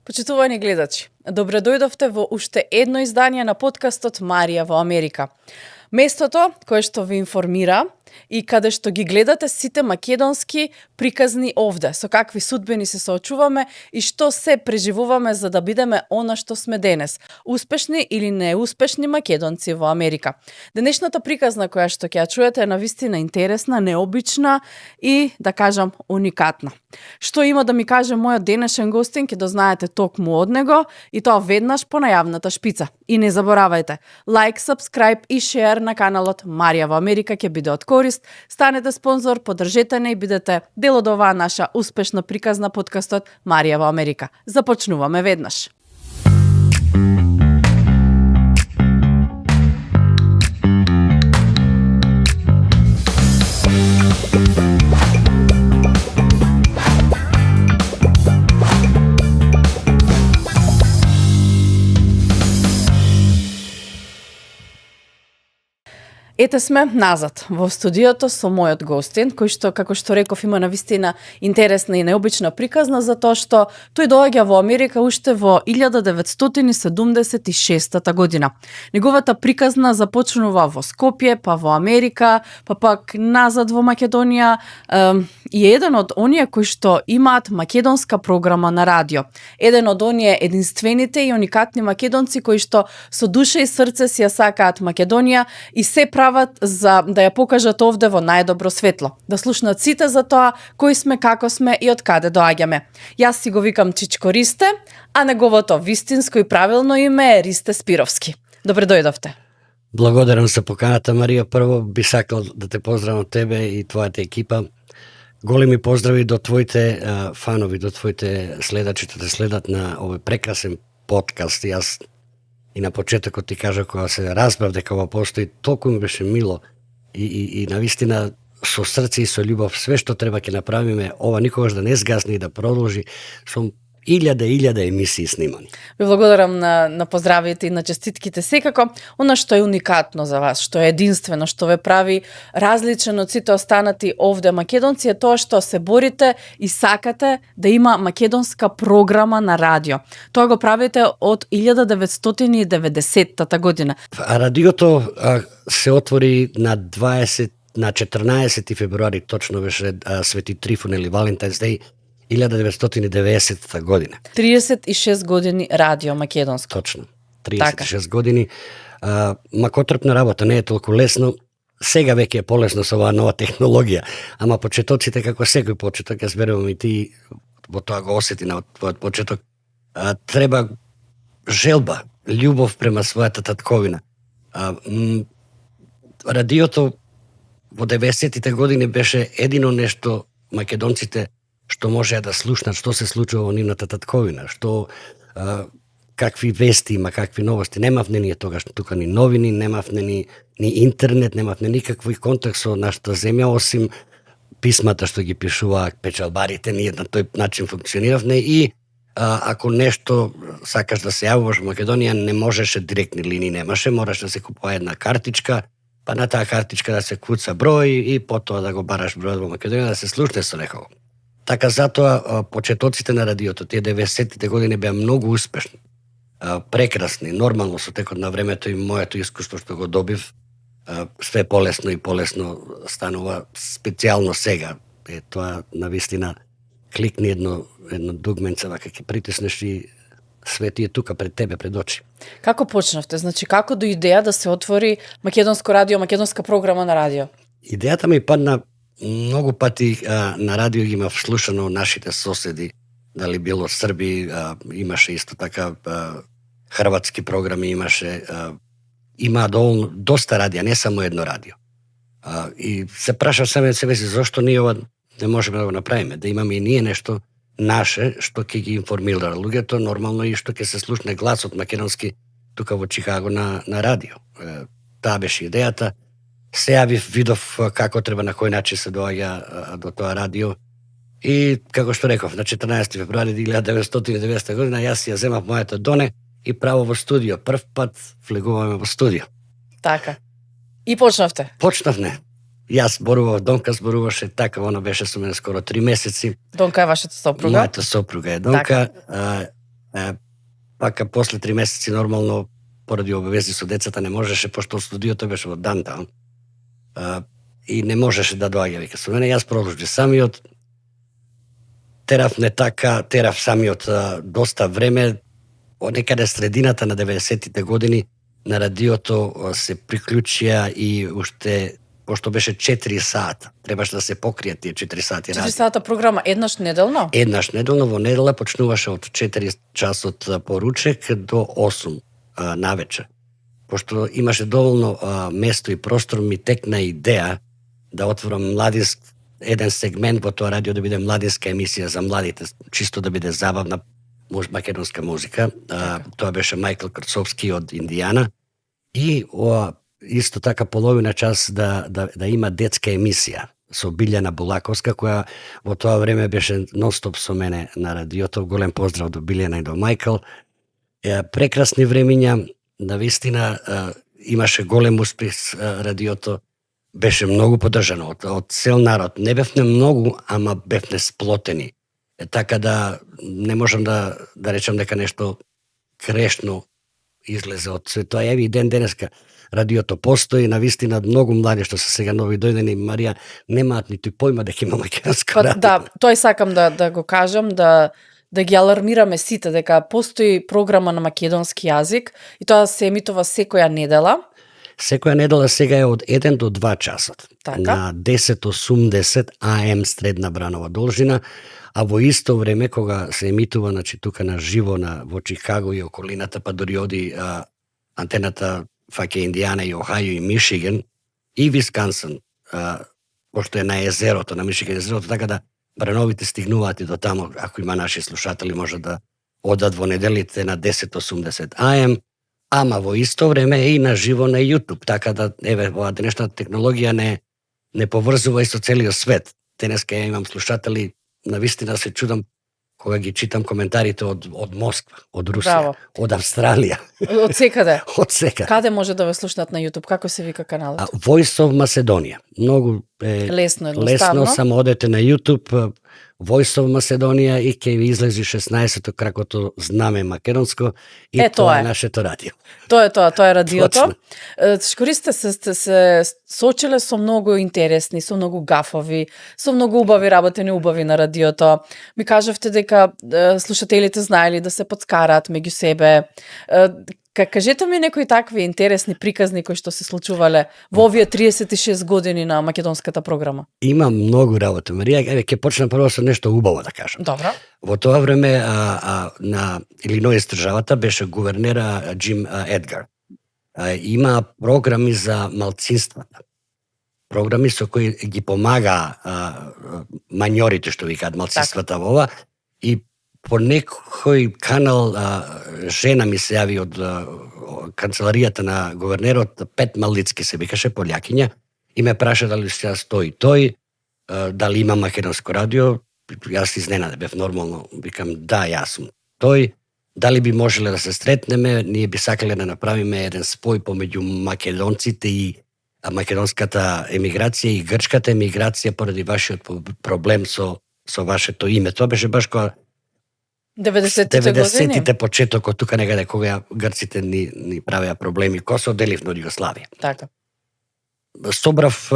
Почитувани гледачи, добре дојдовте во уште едно издание на подкастот Марија во Америка. Местото кое што ви информира и каде што ги гледате сите македонски приказни овде, со какви судбени се соочуваме и што се преживуваме за да бидеме она што сме денес, успешни или неуспешни македонци во Америка. Денешната приказна која што ќе ја чуете е навистина интересна, необична и, да кажам, уникатна. Што има да ми каже мојот денешен гостин, ќе дознаете токму од него и тоа веднаш по најавната шпица. И не заборавајте, лайк, сабскрајб и шеер на каналот Марија во Америка ќе биде од корист. Станете спонзор, поддржете не и бидете дел од оваа наша успешна приказна подкастот Марија во Америка. Започнуваме веднаш. Ете сме назад во студиото со мојот гостин, кој што, како што реков, има навистина интересна и необична приказна, затоа што тој доаѓа во Америка уште во 1976 година. Неговата приказна започнува во Скопје, па во Америка, па пак назад во Македонија и еден од оние кои што имаат македонска програма на радио. Еден од оние единствените и уникатни македонци кои што со душа и срце си ја сакаат Македонија и се прават за да ја покажат овде во најдобро светло. Да слушнат сите за тоа кои сме, како сме и од каде доаѓаме. Јас си го викам Чичко Ристе, а неговото вистинско и правилно име е Ристе Спировски. Добре дојдовте. Благодарам за поканата, Марија. Прво би сакал да те поздравам тебе и твојата екипа. Големи поздрави до твоите фанови, до твоите следачи, да те следат на овој прекрасен подкаст. Јас и на почетокот ти кажа, кога се разбрав дека ова постои, толку ми беше мило и навистина со срце и со љубов све што треба ќе направиме, ова никогаш да не сгасне и да продолжи со илјада емисии снимани. Ви благодарам на поздравите и на честитките. Секако, она што е уникатно за вас, што е единствено, што ве прави различен од сите останати овде македонци, е тоа што се борите и сакате да има македонска програма на радио. Тоа го правите од 1990 година. А радиото се отвори на 14 февруари, точно беше Свети Трифун или Валентинс Деј, 1990 година. 36 години радио македонско. Точно. 36 години. Макотрпна работа, не е толку лесно. Сега веќе е полесно со оваа нова технологија, ама почетоците, како секој почеток, јас верувам и ти во тоа го осети на твојот почеток, треба желба, љубов према својата татковина. Радиото во 90-тите години беше едино нешто македонците што можеа да слушнат што се случува во нивната татковина, што какви вести има, какви новости. Немавме ние тогаш тука ни новини, немавме ни интернет, немавме никакви контакт со нашата земја, осим писмата што ги пишуваа печалбарите, ние на тој начин функциониравме и ако нешто сакаш да се јавуваш во Македонија, не можеше директни линии, немаше, мораше да се купува една картичка, па на таа картичка да се куца број и потоа да го бараш бројот во Македонија да се слушне со некого. Така затоа почетоците на радиото, тие 90-тите години беа многу успешни, прекрасни, нормално со текот на времето и моето искуство што го добив, све полесно и полесно станува, специјално сега. Тоа навистина кликни едно дугменце, вака ќе притиснеш и све ти е тука пред тебе, пред очи. Како почнавте? Значи, како до идеја да се отвори македонско радио, македонска програма на радио? Идејата ми падна многу пати на радио ги имав слушано нашите соседи, дали било Срби, имаше исто така хрватски програми, имаше има доста радија, не само едно радио. И се прашав себе си зошто ние ова не можеме да го направиме, да имаме и ние нешто наше што ќе ги информира луѓето, нормално и што ќе се слушне гласот македонски тука во Чикаго на радио. Таа беше идејата. Се јавив, видов како треба, на кој начин се доаѓа до тоа радио. И, како што реков, на 14 февруари 1990 година, јас ја земав мојата доне и право во студио. Прв пат влегуваме во студио. Така. И почнавте? Почнавме. Јас зборував, Донка зборуваше, така, она беше со мене скоро 3 месеци. Донка е вашата сопруга? Мојата сопруга е Донка. Пака после 3 месеци нормално поради обавези со децата не можеше, пошто студиото беше во Даунтаун. И не можеше да доаѓа вика со мене. Јас продолжив самиот. Терав самиот доста време. Од некаде средината на 90-тите години на радиото се приклучија и уште, пошто беше 4 сата, требаше да се покријат тие 4 сати радио. 4 сата програма еднаш неделно? Еднаш неделно, во недела почнуваше од 4 часот поручек до 8 навечер. Пошто имаше доволно место и простор, ми текна идеја да отворам еден сегмент во тоа радио да биде младинска емисија за младите, чисто да биде забавна македонска музика. Тоа беше Мајкл Крцовски од Индијана. И исто така половина час да има детска емисија со Билјана Булаковска, која во тоа време беше нонстоп со мене на радиото. Голем поздрав до Билјана и до Мајкл. Прекрасни времиња, навистина имаше голем успех радиото, беше многу поддржано од цел народ. Не бевме многу, ама бевме сплотени. Така да не можам да речам дека нешто грешно излезе од тоа. Еви ден денеска радиото постои, навистина многу млади што се сега нови дојдени, Марија, немаат ниту појма дека има македонско радио. Да, тој сакам да го кажам, да ги алармираме сите дека постои програма на македонски јазик и тоа се емитува секоја недела. Секоја недела сега е од 1 до 2 часот. Така. На 10:80 АМ средна бранова должина, а во исто време кога се емитува, значи тука на живо во Чикаго и околината, па дори оди антената фаќа Индијана и Охајо и Мишиген и Висконсин, пошто е на езерото, на Мишиген езерото, така да брановите стигнуваат и до тамо, ако има наши слушатели може да одат во неделите на 10:80 АМ, ама во исто време е и на живо на YouTube, така да еве во денешната технологија не поврзува и со целиот свет. Денеска ја имам слушатели, навистина се чудам кога ги читам коментарите од Москва, од Русија, Браво. од Австралија, Од секаде. од секаде. Каде може да ве слушнат на YouTube? Како се вика каналот? Voice of Macedonia. Многу Лесно, едноставно. лесно, само одете на YouTube, Voice of Macedonia и ќе ви излези 16-то кракото знаме македонско и тоа е нашето радио. Тоа е радиото. Точно. Шкористе се сочеле со многу интересни, со многу гафови, со многу убави работени убави на радиото. Ми кажавте дека слушателите знаели да се подскараат меѓу себе. Кажете ми некои такви интересни приказни кои што се случувале во овие 36 години на македонската програма. Има многу работа, Марија. Еве ќе почнам прво со нешто убаво да кажам. Добро. Во тоа време на Илиноис државата беше гувернера Джим Едгар. Има програми за малцинствата. Програми со кои ги помага мањорите, што викаат малцинствата во ова, и по некој канал жена ми се јави од канцеларијата на гувернерот, Пет Малицки се викаше, полјакиња, и ме праша дали се стои тој, дали има македонско радио. Јас изненаден бев нормално, викам да, јас сум тој, дали би можеле да се сретнеме, ние би сакале да направиме еден спој помеѓу македонците и македонската емиграција и грчката емиграција поради вашиот проблем со вашето име. Тоа беше баш кога 90-тите почетокот, тука некаде кога грците ни правеа проблеми, кога се одделивме од Југославија. Така. Собрав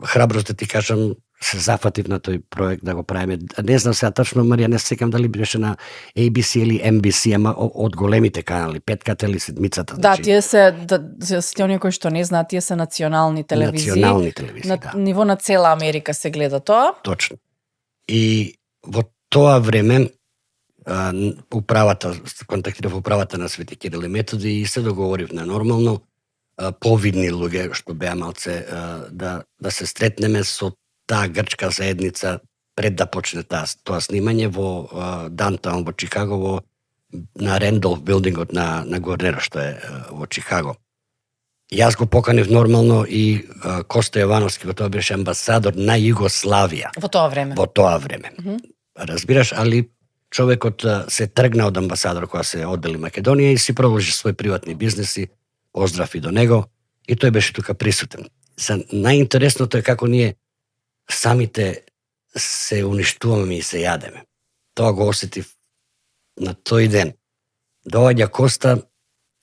храброст да ти кажам, се зафатив на тој проект да го правиме. Не знам сега точно, Марија, не се сеќам дали беше на ABC или NBC, ама од големите канали, петката или седмицата. Да, тие се, сите оние кои што не знаат, тие се национални телевизии. Национални телевизии, на да. Ниво на цела Америка се гледа тоа. Точно. И во тоа време управата, контактирав управата на Свети Кирил и Методи и се договоривме нормално, повидни луѓе што беа малце да се стретнеме со таа грчка заедница пред да почне тоа снимање во Даунтаун во Чикаго, на Рендолф билдингот на гувернерот што е во Чикаго. Јас го поканив нормално и Коста Јовановски, во тоа беше амбасадор на Југославија. Во тоа време. Во тоа време. Разбираш, али човекот се тргна од амбасадор кога се оддели Македонија и си продолжи свој приватни бизнеси, поздрав и до него, и тој беше тука присутен. Најинтересното е како ние самите се уништуваме и се јадеме. Тоа го осетив на тој ден доаѓа Коста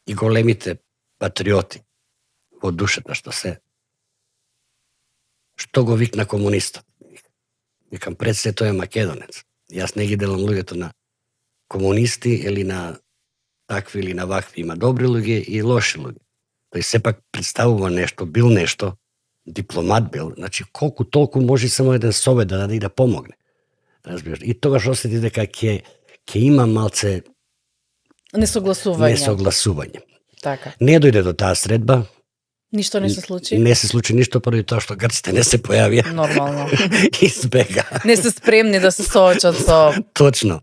и големите патриоти во душата што го викна комунистот. Викам, пред се тој е македонец. Јас не ги делам луѓето на комунисти или на такви или на вакви. Има добри луѓе и лоши луѓе. Тој сепак представува нешто, бил нешто, дипломат бил, значи колку толку може само еден совет да даде и да помогне. Разбираш? И тогаш осети дека ќе има малце несогласување. Така. Не дојде до таа средба. Ништо не се случи? Не се случи ништо поради тоа што грците не се појавија. Нормално. Избега. Не се спремни да се соочат со... Точно.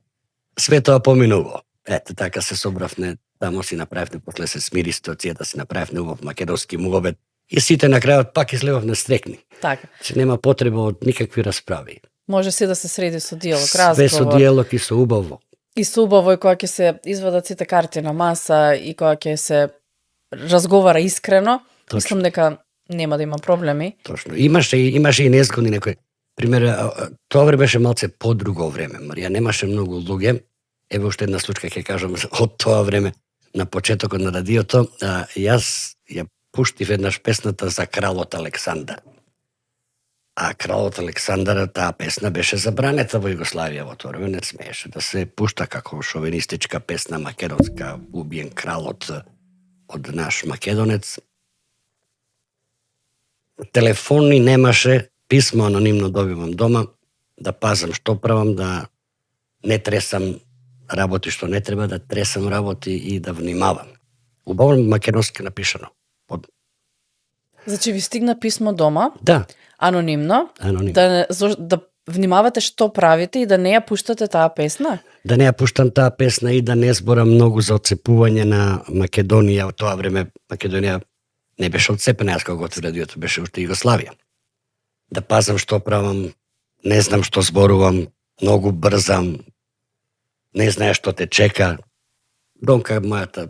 Све тоа поминува. Ете, така се собравне, тамо си направивме, после се смири ситуацијата, си направивме убав македонски муговет и сите на крајот пак излевавме стрекни. Така. Че нема потреба од никакви расправи. Може се да се среди со диалог, разговор. Све со диалог и со убаво. И со убаво и кога ќе се извадат сите карти на маса и кога ќе се разговара искрено, точно. Мислам дека нема да има проблеми. Точно. Имаше и незгодни некои. Пример, тоа време беше малце подруго време. Марија, немаше многу луѓе. Еве уште една случка ќе кажам од тоа време на почетокот на радиото. Јас ја пуштив еднаш песната за кралот Александар. А кралот Александар, таа песна беше забранета во Југославија во тоа време, не смееше да се пушта како шовинистичка песна македонска, убиен кралот од наш македонец. Телефони немаше, писмо анонимно добивам дома, да пазам што правам, да не тресам работи што не треба, да тресам работи и да внимавам. Убаво македонски напишано. Значи ви стигна писмо дома? Да. Анонимно? Анонимно. Да внимавате што правите и да не ја пуштате таа песна? Да не ја пуштам таа песна и да не зборам многу за отцепување на Македонија. Од тоа време Македонија не беше отцепена, јас кога го радиото беше уште Југославија. Да пазам што правам, не знам што зборувам, многу брзам, не знае што те чека. Донка мојата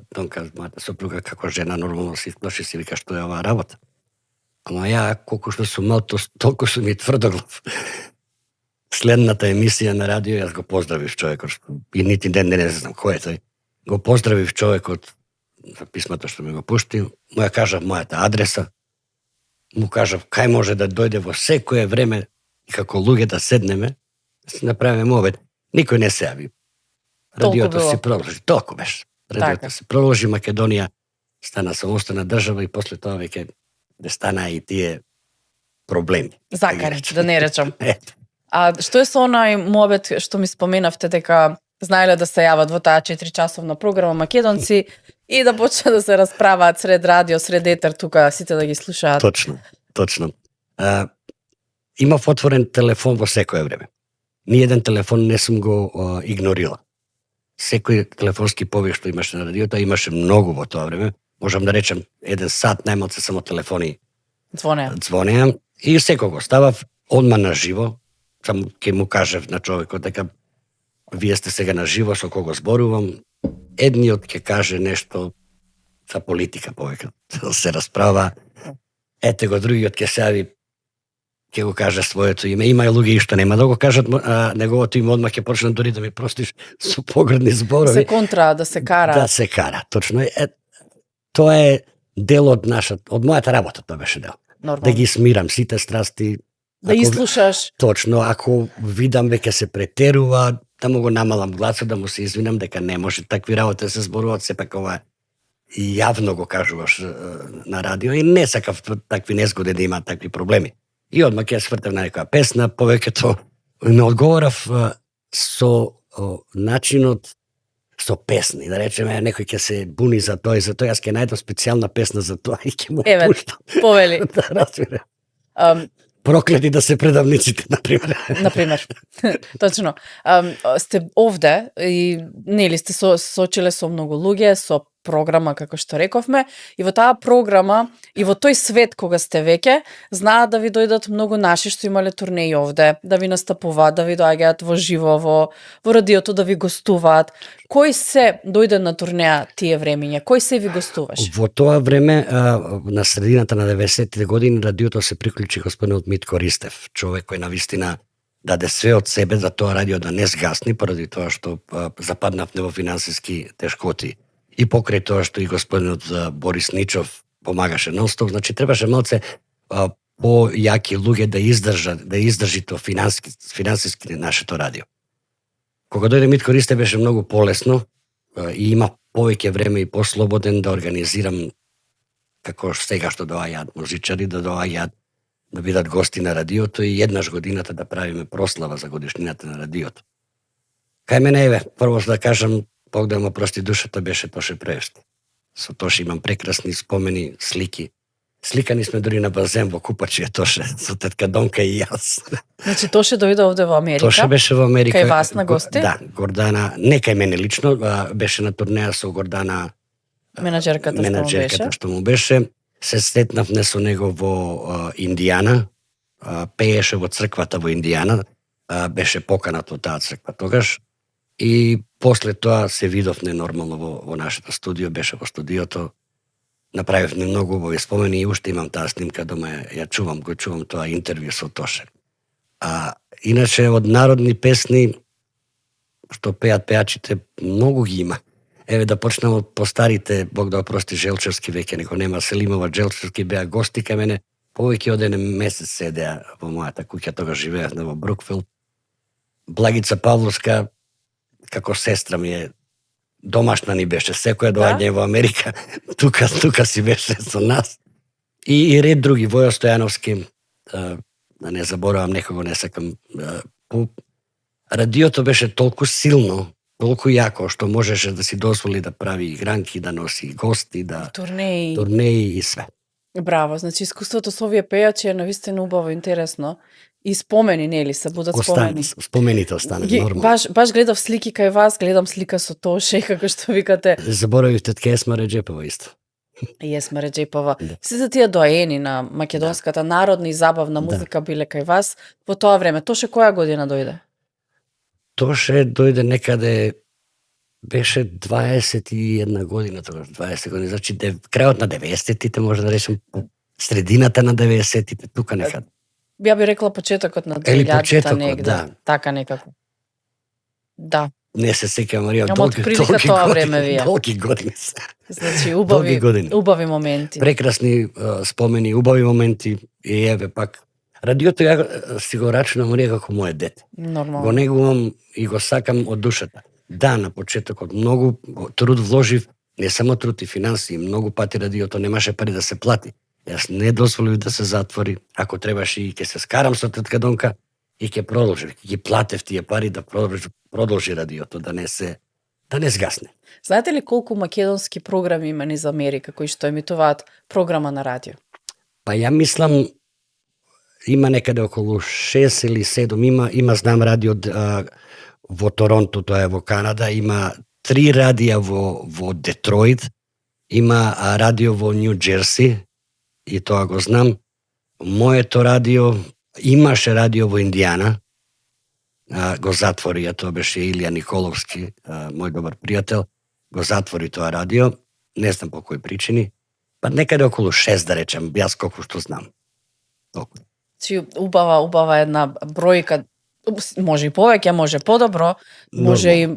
сопруга како жена нормално се исплаши, си вика што е оваа работа. Ама ја, колку што сум мал, толку сум и тврдоглав. Следната емисија на радио, јас го поздравив човекот, и нити ден не знам кој е тој. Го поздравив човекот за писмото што ми го пушти, му ја кажав мојата адреса, му кажав кај може да дојде во секое време и како луѓе да седнеме, да си направиме обед. Никој не се јави. Радиото се продолжи, толку беше. Радиото се продолжи, Македонија стана самостојна држава и после тоа веќе да стана и тие проблеми. Закари, да не речам. А што е со онај мобет што ми споменавте дека знаеле да се јават во таа 4-часовна програма македонци и да почнат да се расправаат сред радио, сред етер, тука сите да ги слушаат? Точно. Имав отворен телефон во секое време. Ниеден телефон не сум го игнорила. Секој телефонски повик што имаше на радиото, имаше многу во тоа време. Можам да речем, 1 сат најмалце само телефони звонеа. И секого ставав одма на живо, само ќе му кажев на човекот дека вие сте сега на живо, со кого зборувам. Едниот ќе каже нешто за политика повеќе, се расправа. Ете го другиот ќе се јави, ќе го каже своето име. Има и луѓе што нема да го кажат, неговото име одма ќе почнат дори да ми простиш со погредни зборови. Се контра, да се кара. Да се кара, точно. Тоа е дел од мојата работа, тоа беше дел. Нормално. Да ги смирам сите страсти. Да изслушаш. Точно, ако видам веќе се претерува, да му го намалам гласот, да му се извинам дека не може такви работи да се зборуваат, сепак ова и јавно го кажуваш на радио и не сакав такви незгоди да има такви проблеми. И одма ќе свртев на некоја песна, повеќето ме одговорав со начинот со песни, да речеме, некој ќе се буни за тоа и за тоа, јас ќе најдам специјална песна за тоа и ќе му пуштам. Повели. Да, разбира. Проклети да се предавниците, например. Например. Точно. Сте овде и нели сте сочиле со многу луѓе, со програма, како што рековме, и во таа програма, и во тој свет кога сте веќе, знаат да ви дојдат многу наши што имале турнеи овде, да ви настапуваат, да ви доаѓаат во живо, во радиото, да ви гостуваат. Кој се дојде на турнеја тие времиња? Кој се ви гостуваш? Во тоа време, на средината на 90-тите години, радиото се приклучи господинот Митко Ристев, човек кој навистина даде све од себе за тоа радио да не сгасни, поради тоа што западнавме во финансиски тешкоти. И покрај тоа што и господинот Борис Ничов помагаше нонстоп, значи требаше малце појаки луѓе да издржи тоа финансиски нашето радио. Кога дојде Митко Ристе беше многу полесно и има повеќе време и послободен да организирам како сега што доаѓаат музичари, да доаѓаат да бидат гости на радиото и еднаш годината да правиме прослава за годишнината на радиото. Кај мене еве, прво да кажам, Бог да му прости душата, беше Тоше Преевски. Со Тоше имам прекрасни спомени, слики. Сликани сме дури на базен во Купачија, Тоше, со тетка Донка и јас. Значи Тоше дојде овде во Америка. Тоше беше во Америка. Кај вас на гости? Да, Гордана, не кај мене лично, беше на турнеја со Гордана, менаџерката што му беше. Се сретнавме со него во Индијана, пееше во црквата во Индијана, беше поканат од таа црква тогаш. И после тоа се видовме нормално во нашето студио, беше во студиото. Направивме многу убави спомени и уште имам таа снимка дома, ја чувам тоа интервју со Тоше. Иначе од народни песни што пеат пеачите многу ги има. Еве да почнам од постарите, Бог да опрости, Желчевски веќе него нема, Селимова Желчевски беа гости кај мене, повеќе од еден месец седеа во мојата куќа, тогаш живеевме во Брукфилд. Благица Павловска како сестра ми е, домашна ни беше, секоја доаѓање во Америка, тука си беше со нас. И ред други, Воја Стојановски, да не заборавам некого, не сакам. Радиото беше толку силно, толку јако, што можеше да си дозволи да прави игранки, да носи гости, да турнеи и све. Браво, значи искуството со овие пејачи е навистина убаво, интересно. И спомени, нели, се будат спомени. Спомените останат нормално. Баш гледав слики кај вас, гледам слика со Тоше, како што викате. Заборавив тетка Есма Реджепова исто. Есма Реджепова. Сите тие доаени на македонската народна и забавна музика биле кај вас во тоа време. Тоше која година дојде? Тоше дојде некаде, беше 21 година тогаш, 20 години, значи крајот на 90-тите, може да речем, средината на 90-тите, тука некаде. Ја би рекла почетокот на 2000-та негде, да. Така некако. Да. Не се сеќавам, Марија, долги години се. Значи, убави моменти. Прекрасни спомени, убави моменти и еве пак. Радиото ја си го рачунам, Марија, како моје дете. Нормално. Го негувам и го сакам од душата. Да, на почетокот многу труд вложив, не само труд и финанси, многу пати радиото немаше пари да се плати. Јас не дозволив да се затвори, ако требаше и ќе се скарам со тетка Донка и ќе продолжи, ќе ги платев тие пари да продолжи радиото, да не сгасне. Знаете ли колку македонски програми има низ Америка кои што емитуваат програма на радио? Па ја мислам има некаде околу 6 или 7, има знам радио во Торонто, тоа е во Канада, има 3 радија во Детройт, има радио во Нью Джерси, и тоа го знам. Моето радио, имаше радио во Индијана, го затвори, тоа беше Илија Николовски, мој добар пријател, го затвори тоа радио, не знам по кои причини, па некаде околу 6 да речем, јас колку што знам. Толку. Чи убава една бројка, може и повеќе, може подобро, може и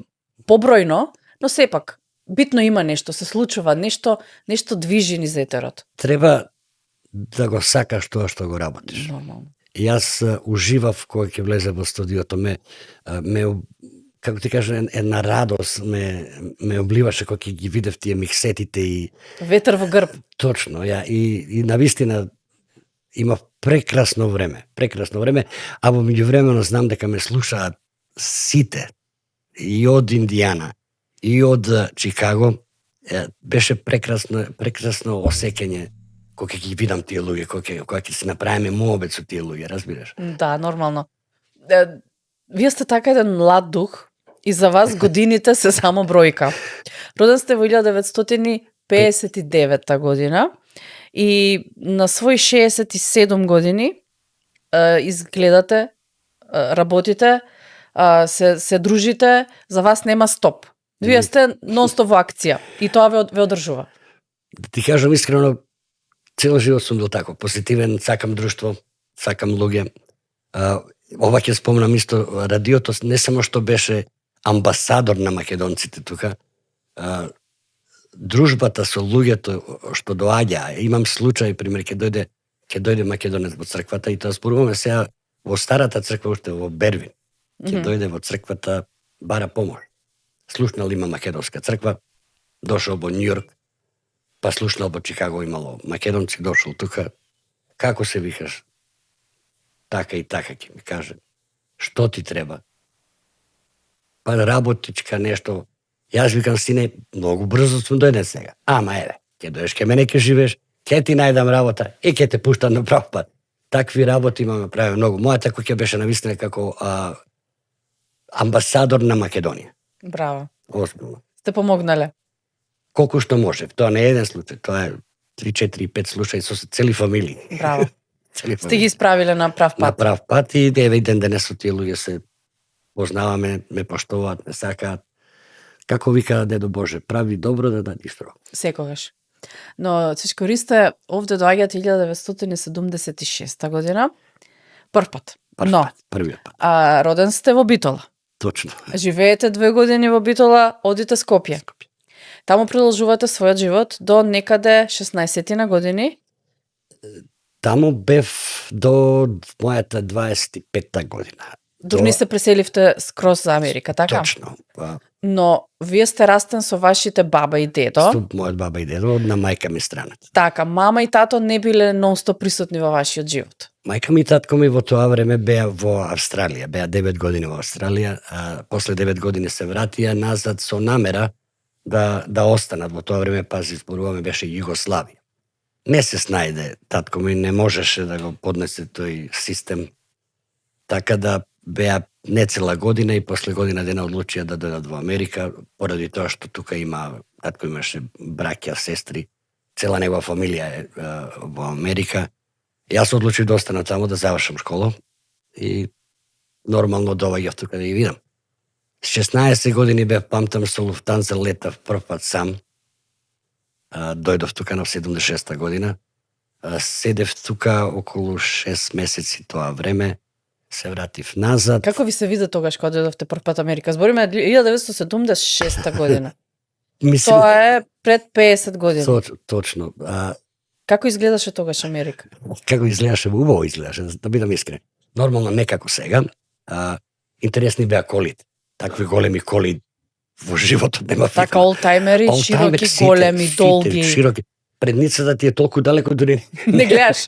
побројно, но сепак битно има нешто, се случува нешто движи низ етерот. Треба да го сакаш тоа што го работиш. Нормално. Јас уживав кога ќе влезе во студиото, ме како ти кажам, една радост ме обливаше кога ќе ги видев тие миксетите и ветер во грб. Точно, и навистина има прекрасно време, а во меѓувремено знам дека ме слушаат сите и од Индијана и од Чикаго. Беше прекрасно осеќање кога ќе ги видам тие луѓе, кога ќе се направиме мообет со тие луѓе, разбираш? Да, нормално. Вие сте така еден млад дух и за вас годините се само бројка. Роден сте во 1959 година и на свои 67 години изгледате, работите, се дружите, за вас нема стоп. Вие сте нон-стоп во акција и тоа ве одржува. Да ти кажам искрено, цел живот сум бил тако, позитивен, сакам друштво, сакам луѓе. ова ќе спомнам исто, радиото не само што беше амбасадор на македонците тука, дружбата со луѓето што доаѓа, имам случај, пример, ќе дојде македонец во црквата, и тоа зборуваме сега во старата црква, уште во Бервин, ќе дојде во црквата, бара помош. Слушнал има македонска црква, дошол во Њујорк, па слушнал во Чикаго имало македонци, дошол тука, како се викаш? Така и така ќе ми каже. Што ти треба? Па работичка нешто. Јас викам, сине, многу брзо сум дојден сега. Ама еве, ќе дојдеш ке мене, ќе живееш, ќе ти најдам работа и ќе те пуштам на прав пат. Такви работи имаме прави многу. Мојата куќа беше навистина како амбасадор на Македонија. Браво. Озбилно. Сте помогнале. Колку што може. Тоа не е еден случај, тоа е 3, 4, 5 случаи со цели фамилии. Браво. Сте ги исправиле на прав пат. На прав пат, и еве и ден денес тие луѓе се познаваме, ме поштуваат, ме сакаат. Како вика Дедо Боже, прави добро да дади штро. Секогаш. Но Цичко Ристе овде доаѓате 1976 година. Прв пат. Првиот пат. А роден сте во Битола. Точно. Живеете 2 години во Битола, одите Скопје. Таму продолжувате својот живот до некаде 16 години. Таму бев до мојата 25-та година. Дурни се преселивте скроз за Америка, така? Точно. Но вие сте растен со вашите баба и дедо. Мојот баба и дедо, на мајка ми страната. Така, мама и тато не биле нон-стоп присутни во вашиот живот. Мајка ми и татко ми во тоа време беа во Австралија, беа 9 години во Австралија, а после 9 години се вратија назад со намера да останат во тоа време, пази, зборуваме, беше Југославија. Не се снајде, татко ми не можеше да го поднесе тој систем, така да беа не цела година и после година дена одлучија да дојдат во Америка, поради тоа што тука има, татко имаше браќа, сестри, цела негова фамилија е во Америка. Јас одлучив да останам таму, да завршам школа и нормално доаѓав тука да ги видам. 16 години бев, памтам, со Луфтанза летав прв пат сам. Дојдов тука на 76-та година. Седев тука околу 6 месеци тоа време. Се вратив назад. Како ви се виде тогаш кога дојдовте прв пат Америка? Збориме 1976 година. Мислим, Тоа е пред 50 години. Точно. Како изгледаше тогаш Америка? Како изгледаше, убаво изгледаше, да бидам искрен. Нормално не како сега. Интересни беа колите. Такви големи коли во животот нема. Така олтајмери, широки, големи, долги. Широки. Предницата ти е толку далеко, дури не гледаш.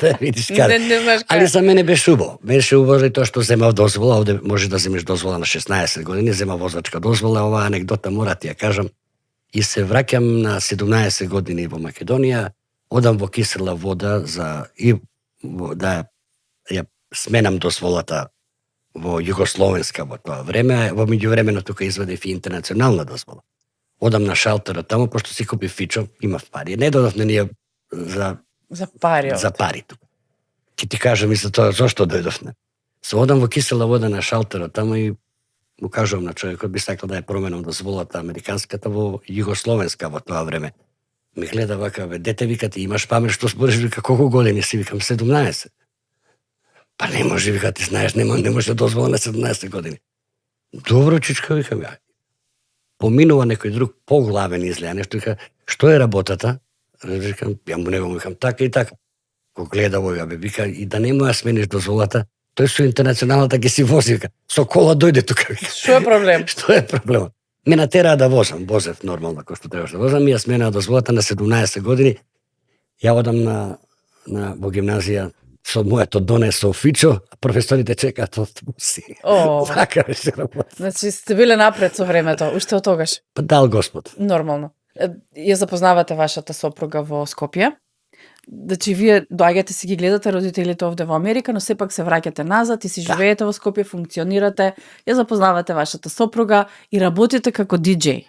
Да видиш каде. Не знаеш каде. Али за мене беше убаво. Беше убаво и тоа што земав дозвола, овде може да земеш дозвола на 16 години, земав возачка дозвола, оваа анегдота мора ти ја кажам. И се враќам на 17 години во Македонија, одам во кисела вода да ја сменам дозволата во Југословенска во тоа време, во меѓувремено тука извадив и интернационална дозвола. Одам на шалтерот таму, пошто си купив фичо, имав пари. Не додавме ние за пари. За пари тука. Ќе ти кажам и за тоа зошто дојдовме. Се одам во кисела вода на шалтерот таму и му кажувам на човекот, би сакал да ја променам дозволата американската во Југословенска во тоа време. Ми гледа вака, бе, дете, вика, ти имаш памет, што збориш, вика, колку години си, викам, 17. Па не може, вика, ти знаеш, не може да дозвола на 17 години. Добро, чичка, викам, ја. Поминува некој друг поглавен изгледа, нешто, вика, што е работата? Викам, ја му него, викам, така и така. Го гледа во бе, вика, и да не му ја смениш дозволата, тој со интернационалната ги си вози, вика, со кола дојде тука, вика. Што е проблем? Што е проблемот? Ме натераа да возев нормално, како што требаше да возам, и ја сменаа дозволата на 17 години. Ја одам во гимназија со моето донесо фичо, а професорите чекаат автобуси. Така беше работа. Значи сте биле напред со времето, уште од тогаш. Па дал Господ. Нормално. Ја запознавате вашата сопруга во Скопје. Значи вие доаѓате си ги гледате родителите овде во Америка, но сепак се враќате назад и си живеете во Скопје, функционирате, ја запознавате вашата сопруга и работите како диџеј.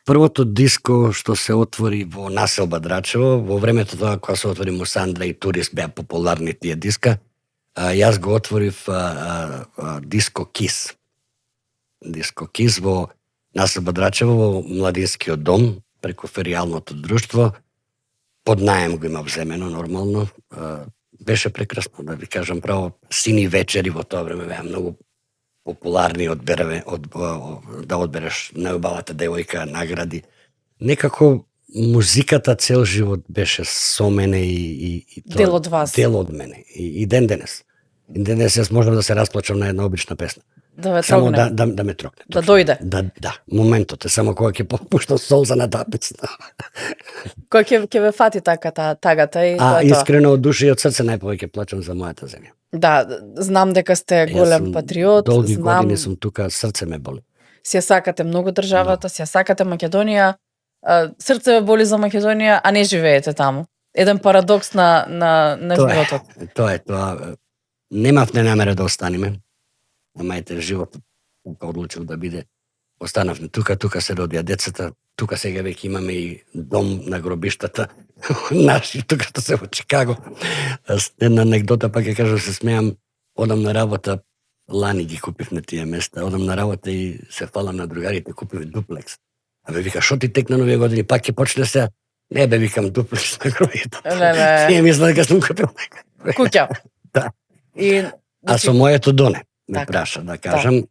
Првото диско што се отвори во населба Драчево, во времето тоа кога се отвори Мусандра и Турист беа популарни тие диска, јас го отворив диско Кис. Диско Кис во населба Драчево, во младинскиот дом, преку феријалното друштво. Под наем го имав земено, нормално. беше прекрасно, да ви кажам право, сини вечери во тоа време беа многу популарни, да одбереш најубавата девојка, награди. Некако музиката цел живот беше со мене и тоа, Дел од вас. Дел од мене. И ден денес. И ден денес јас можам да се расплачам на една обична песна. Да ве Само трогне. да ме трогне. Да точно. дојде. Да, моментот е само кога ќе попуштам солза на таа песна. Кој ќе ве фати така тагата и тоа е тоа. Искрено од душа и од срце најповеќе плачам за мојата земја. Да, знам дека сте голем патриот, Долги знам, години сум тука, срце ме боли. си ја сакате многу државата, си ја сакате Македонија, срце ве боли за Македонија, а не живеете таму. Еден парадокс на животот. Тоа. Немав не намера да останеме. Ама ете животот така одлучил да биде. Останавме тука се родија децата, тука сега веќе имаме и дом на гробиштата. Наши тука што се во Чикаго. Една анегдота па ќе кажам, се смеам, одам на работа, лани ги купивме тие места, одам на работа и се фалам на другарите, купив дуплекс. А бе вика, шо ти текна нови години, пак ќе почне се? Не бе, викам дуплекс на гробиштата. Леле. Тие мисла дека сум купил Куќа. Да. И А со моето доне, ме Така, праша, да кажам.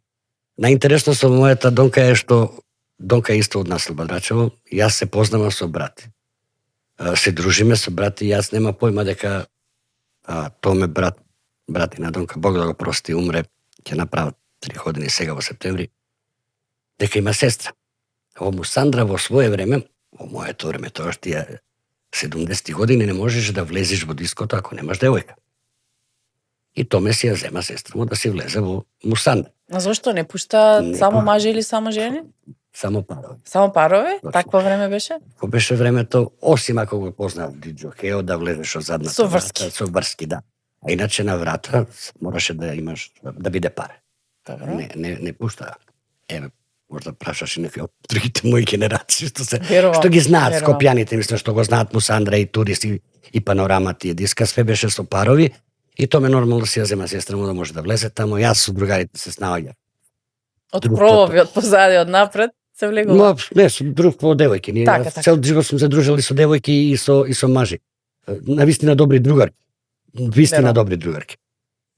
Најинтересно со мојата донка е што донка е исто од нас Бадрачево, јас се познавам со брати. Се дружиме со брати, јас нема појма дека тоа ме братина донка, Бог да го прости, умре, ќе направи 3 години сега во септември, дека има сестра. Во Мусандра во свое време, во моето време, тоа што ја 70 години не можеш да влезеш во диското ако немаш девојка. И Томе си ја зема сестра му да си влезе во Мусандра. А зошто не пушта Не, само па. мажи или само жени? Само парови. Само парови? Точно. Такво време беше? Ко беше времето, осим ако го познав диџо Хео, да влезеш од задната Со врски. врата, со врски, да. А иначе на врата мораше да имаш, да биде паре. Добро. Не пушта. Еве, можда прашаш и некои од другите мои генерации Верувам, што ги знаат верувам. скопјаните, мислам што го знаат Мусандра и туристи и панорамата и диска, све беше со парови и тоа ме нормално си ја зема сестра му да може да влезе таму, јас со другарите се снаоѓа. Од Друг провови, од позади, од напред, се влегува. Но не, со друштво од девојки. Ние Така, така. цел живот сум се дружили со девојки и со мажи. Навистина добри другарки. Вистина Верувам. добри другарки.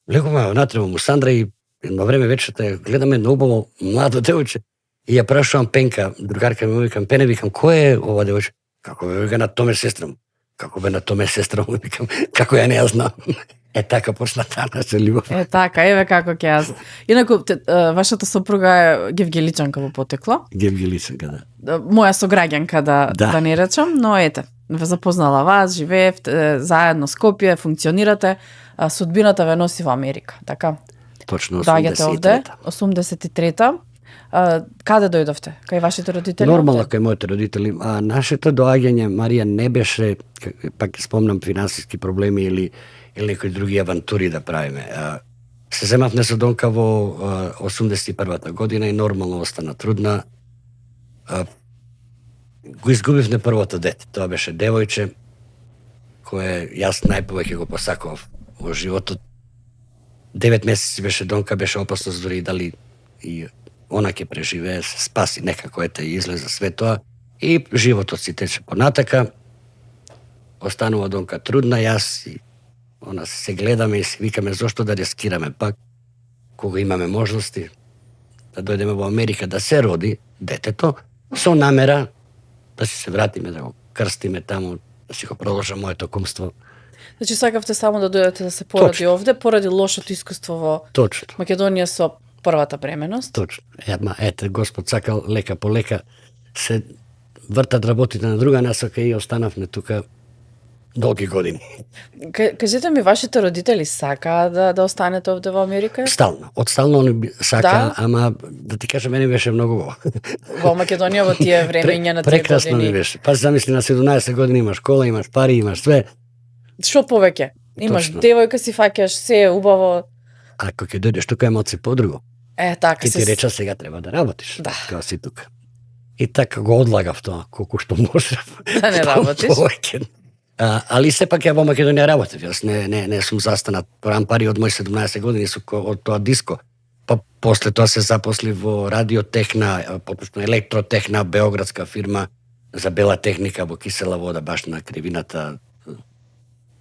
Влегуваме внатре во Мусандра и едно време вечерта гледаме едно убаво младо девојче и ја прашувам Пенка, другарка ми, викам, Пене, викам, кој е ова девојче? Како бе, вика, на Томе сестра му. Како бе, на Томе сестра му, викам, како ја не ја знам. Така почна таа наша љубов. Така, еве како ќе јас. Инаку, вашата сопруга е Гевгеличанка во потекло. Гевгеличанка, да. Моја сограѓанка да не речам, но ете, ве запознала вас, живеевте заедно Скопје, функционирате, судбината ве носи во Америка, така? Точно Доаѓате овде, 83-та. 83-та. Каде дојдовте? Кај вашите родители? Нормално овде? кај моите родители. А нашето доаѓање, Марија, не беше, пак спомнам, финансиски проблеми или некои други авантури да правиме. Се земавме со донка во 81-та година и нормално остана трудна. Го изгубивме првото дете. Тоа беше девојче кое јас најповеќе го посакував во животот. 9 месеци беше донка, беше опасно дори дали и она ќе преживее, се спаси некако, ете, и излезе све тоа. И животот си тече понатака. Останува донка трудна, јас и она се гледаме и се викаме зошто да рискираме пак, кога имаме можности да дојдеме во Америка да се роди детето, со намера да си се вратиме, да го крстиме таму, да си го продолжа моето кумство. Значи сакавте само да дојдете да се поради Точно. овде, поради лошото искуство во Точно. Македонија со првата бременост. Точно. Ете, Господ сакал лека по лека се вртат работите на друга насока и останавме тука долги години. Кажете ми, вашите родители сакаа да останете овде во Америка? Стално. Одстално они сака, Да? ама да ти кажам, мене беше многу Во Македонија во тие времења на 3 прекрасно ми години. беше. Па замисли на 17 години имаш кола, имаш пари, имаш све. Што повеќе? Имаш Точно. девојка, си фаќаш, се е убаво. Ако ќе дојдеш тука емоции подруго. Така Ти се. ти реча сега треба да работиш. Да. Кога си тука. И така го одлагав тоа, колку што можев. Да не работиш. Повеќе. Али сепак ја во Македонија работев. Јас не сум застанат. Порам пари од мој 17 години со од тоа диско. Па после тоа се запосли во Радиотехна, поточно Електротехна, београдска фирма за бела техника во кисела вода, баш на кривината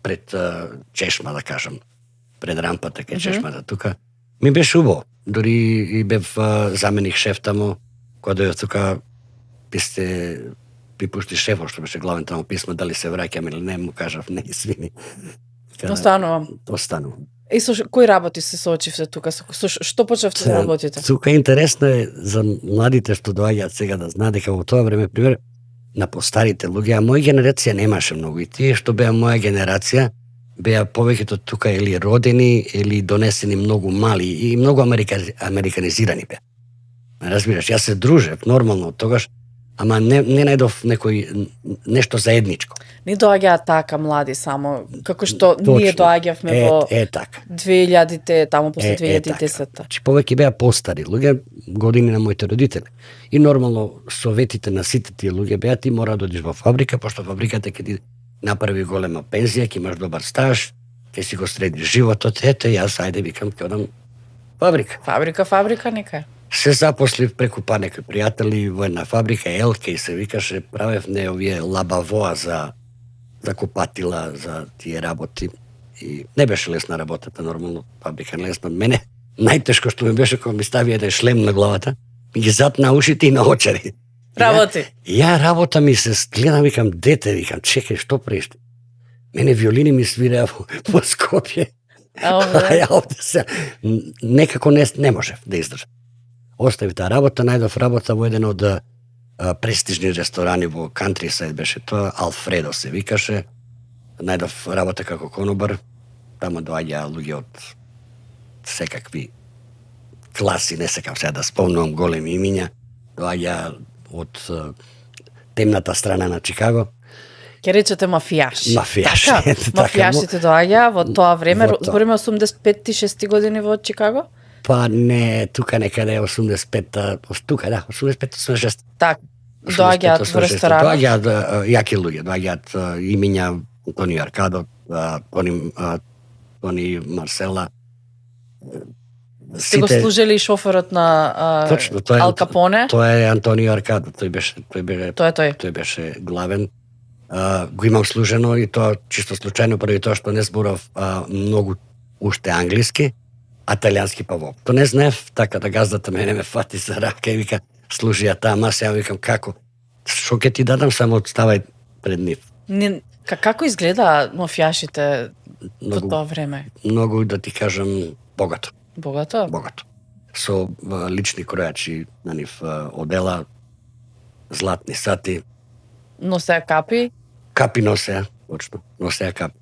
пред чешма, да кажам, пред рампата кај чешмата тука. Ми беше убаво. Дори и бев заменик шеф таму, кога дојдов тука, би пушти шефот, што беше главен таму, писмо дали се враќам или не, му кажав не, извини. Останувам. И со кои работи се соочивте тука? Со што почнавте да работите? Тука интересно е за младите што доаѓаат сега да знаат дека во тоа време, пример, на постарите луѓе, а моја генерација немаше многу. И тие што беа моја генерација, беа повеќето тука или родени, или донесени многу мали и многу американизирани беа. Разбираш, јас се дружев нормално од тогаш, ама не најдов нешто заедничко. Не доаѓаат така млади само, како што ние доаѓавме во така. 2000-те, таму после 2010-та. Значи повеќе беа постари луѓе, години на моите родители. И нормално советите на сите тие луѓе беа ти мора да одиш во фабрика, пошто фабриката ќе ти направи голема пензија, ќе имаш добар стаж, ќе си го средиш животот, ете јас ајде викам ќе одам фабрика. Фабрика нека. Се запослив преку некои пријатели во една фабрика, Елке се викаше, правев не овие лабавоа за купатила, за тие работи. И не беше лесна работата, нормално, фабрика не лесна. Мене најтешко што ми беше кога ми стави еден шлем на главата, ми ги затна ушите и на очари. Работи. Ја работа ми се гледам, викам, дете, викам, чекај, што правиш? Мене виолини ми свиреа во Скопје. А ја овде се некако не можев да издржам. Оставив таа работа, најдов работа во еден од престижни ресторани во Countryside беше тоа, Алфредо се викаше. Најдов работа како конобар. Таму доаѓаа луѓе од секакви класи, не секам сега да спомнувам големи имиња. Доаѓаа од темната страна на Чикаго. Ке речете мафијаши. Мафијаши. Мафијашите доаѓаа во тоа време, збориме 85-6 години во Чикаго? Па не, тука некаде 85-та, тука да, 85-86. Так, доаѓаат во ресторанот. Доаѓаат јаки луѓе, доаѓаат имиња Тони Аркадо, Тони Марсела. Сте го служели и шоферот на Ал Капоне? Тоа е Антонио Аркадо, тој беше главен. Го имам служено и тоа чисто случајно, поради тоа што не зборав многу уште англиски, а италијански па во. То не знаев, така да газдата мене ме фати за рака и вика, служи ја таа, аз ја викам, како? Шо ќе ти дадам, само ставај пред нив. Како изгледа мафијашите во тоа време? Многу, да ти кажам, богато. Богато? Богато. Со лични кројачи на нив одела, златни сати. Носеа капи? Капи носеа, точно. Носеа капи.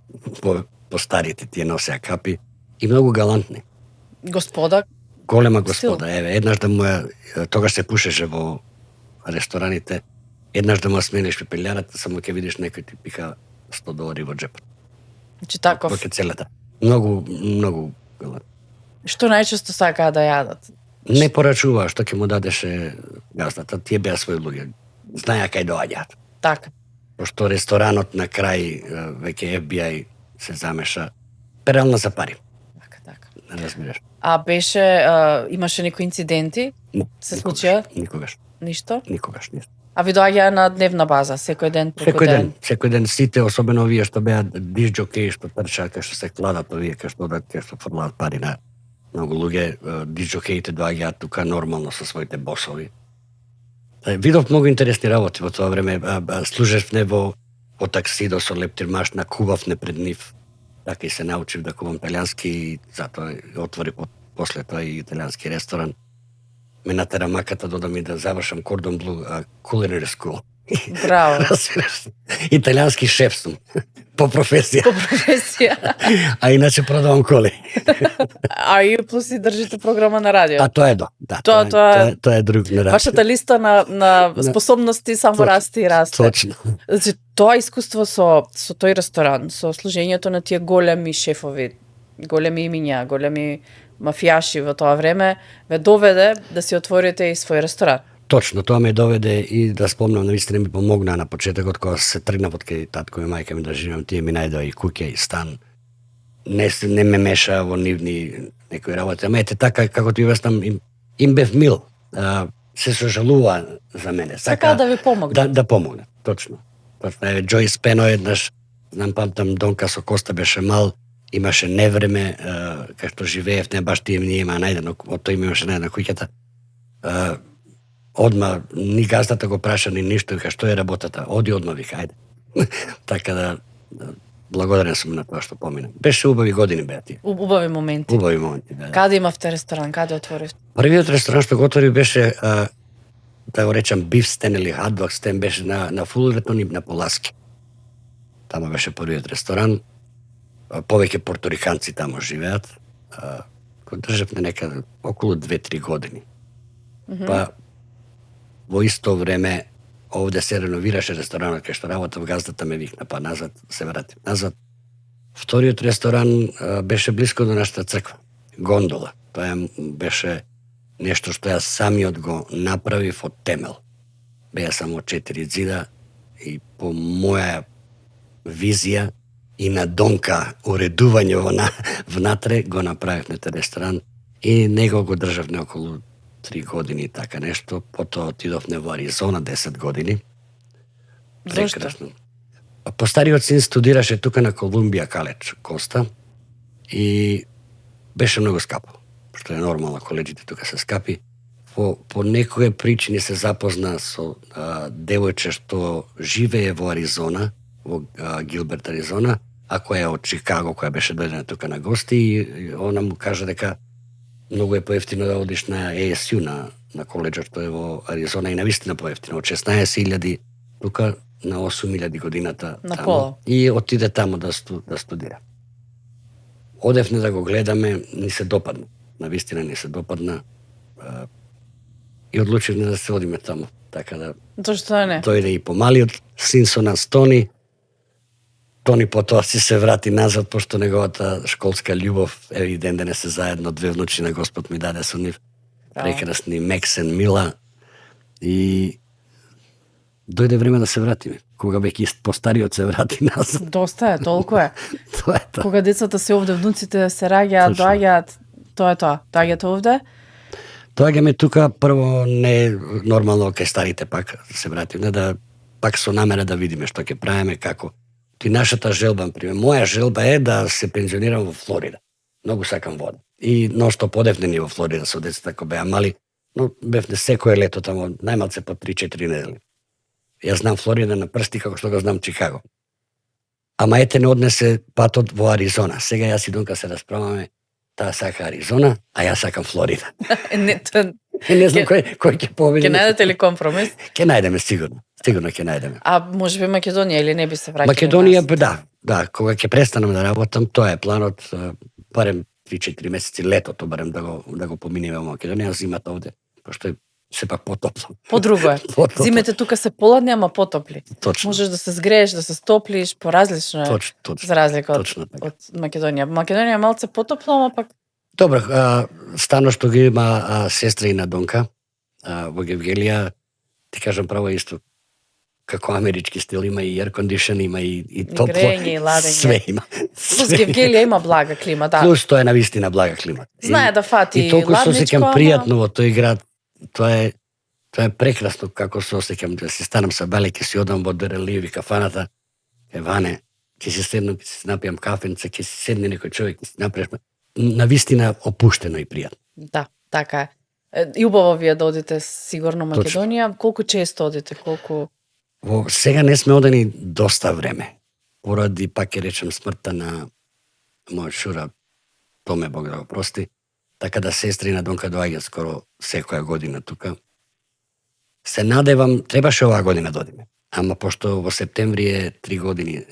По старите тие носеа капи. И многу галантни. Господа? Голема господа. Еве, еднаш да му тогаш се пушеше во рестораните, еднаш да му смениш пепелјарата, само ќе видиш некој ти пика $100 во джепот. Значи таков. Во целата. Многу галантни. Што најчесто сакаа да јадат? Не порачуваа што ќе му дадеше газдата, тие беа своји луѓе. Знаеа кај доаѓаат. Така. Пошто ресторанот на крај веќе FBI се замеша, перална за пари. Така. Не разбираш. А беше, имаше некои инциденти? Се случија? Никогаш. Ништо? Никогаш. А ви доаѓаа на дневна база, секој ден? Секој ден сите, особено овие што беа дисџокеи, што трчаат, кај што се кладат овие, кај што фрлаат пари на многу луѓе, дисџокеите доаѓаат тука нормално со своите босови. Видов многу интересни работи во тоа време. Служев не во таксидо со лептирмаш, кувавне пред нив. Така и се научив да кувам италијански и затоа отвори после тоа и италијански ресторан. Ме натера маката додам и да завршам Cordon Bleu Culinary School. Браво. Италијански шеф сум. По професија. А иначе продавам коли. А и плюс и држите програма на радио. А тоа е тоа е друг на радио. Вашата листа на способности само расте и расте. Точно. Значи, тоа искуство со тој ресторан, со служењето на тие големи шефови, големи имиња, големи мафијаши во тоа време, ве доведе да си отворите и свој ресторан. Точно, тоа ме доведе и да спомнам, навистина ми помогна на почетокот кога се тргнав од кај татко и мајка ми да живеам, тие ми најдоа и куќа и стан. Не ме меша во нивни некои работи, ама ете така како ти вестам им бев мил. Се сожалува за мене. Сака да ви помогне. Да помогне, точно. Еве Джојс Пено еднаш Знам, памтам, Донка со Коста беше мал, имаше невреме, кај што живеев, не баш тие ние има најдено, од тој имаше најдено куќата. Одма, ни газдата го праша, ни ништо, вика, што е работата? Оди одма, вика, ајде. Така да, благодарен сум на тоа што помина. Беше убави години беа тие. Убави моменти. Убави моменти, да. Каде имавте ресторан? Каде отворивте? Првиот ресторан што го отвори беше, да го речам, Beef Stand или Hot Dog Stand, беше на Фуллертон и на Поласки. Тамо беше првиот ресторан. Повеќе порториканци тамо живеат. Го државме некаде околу 2-3 години. Па во исто време овде се реновираше ресторанот кај што работев, газдата ме викна, па назад, се вратив назад. Вториот ресторан беше блиско до нашата црква, Гондола. Тоа беше нешто што јас самиот го направив од темел. Беа само 4 ѕида и по моја визија и на Донка уредување внатре го направивме тој ресторан и него го државме околу 3 години и така нешто. Потоа отидовме во Аризона 10 години. Прекрасно. Постариот син студираше тука на Колумбија Каледж, Коста, и беше многу скапо, што е нормално, коледжите тука се скапи. По некои причини се запозна со девојче што живее во Аризона, во Гилберт, Аризона, а која е од Чикаго, која беше дојдена тука на гости, и она му кажа дека многу е поевтино да одиш на ASU, на коледжот што е во Аризона, и навистина поевтино, од 16.000 тука на 8.000 годината на тамо, пола. И отиде тамо да студира. Одевне да го гледаме, ни се допадна. Навистина ни се допадна. И одлучивме да се одиме тамо. Така да Зошто не? дојде и помалиот син со нас Тони. Тони потоа си се врати назад, пошто неговата школска љубов, и ден денес се заедно, 2 внучи на Господ ми даде со нив. Прекрасни, Мексен, Мила. И дојде време да се вратиме. Кога веќе постариот се врати назад. Доста е, толку е. Тоа е тоа. Кога децата се овде, внуците се раѓаат, Точно. доаѓаат, тоа е тоа. Доаѓаат овде. Доаѓаме тука, прво не нормално кај старите пак се вратиме, да пак со намера да видиме што ќе правиме, како. И нашата желба, например, моја желба е да се пензионирам во Флорида. Многу сакам вода. И нонстоп одевне ни во Флорида со децата кога беа мали, но бевне секое лето тамо, најмалце по 3-4 недели. Јас знам Флорида на прсти како што го знам Чикаго. Ама ете не однесе патот во Аризона. Сега јас и Донка се расправаме, таа сака Аризона, а јас сакам Флорида. Не, Не знам кој ќе победи. ќе најдете ли компромис? Ќе најдеме сигурно. Сигурно ќе најдеме. А може би Македонија или не би се враќале? Македонија, да, кога ќе престанам да работам, тоа е планот, барем 3-4 месеци летото, барем да го поминеме во Македонија, зимата овде, пошто е сепак потопло. Подруго е. Потопло. Зимете тука се поладни, ама потопли. Точно. Можеш да се згрееш, да се стоплиш, поразлично е. Точно. За разлика Точно така. од Македонија. Македонија е малце потопло, ама пак Добро, стано што ги има сестра и на Донка во Гевгелија, ти кажам право исто, како амерички стил, има и air condition, има и топло. грење и ладење. Све има. Плюс Гевгелија има блага клима, да. Плюс тоа е навистина блага клима. Знае да фати И толку се ладничко, осеќам ама- пријатно во тој град. Тоа е прекрасно како се осеќам, да си станам са бале, ќе си одам во Дерелиеви кафаната, Ване, ќе си седнам, ќе си напијам кафенце, ќе си седне некој човек, ќе си направиш навистина опуштено и пријатно. Да, така е. И убаво вие да одите сигурно Македонија. Колку често одите? Колку Сега не сме одени доста време. Поради, пак ќе речем, смртта на мојот шура, Томе, Бог да го прости, така да сестри на Донка доаѓа скоро секоја година тука. Се надевам, требаше оваа година да одиме. Ама пошто во септември е 3 години,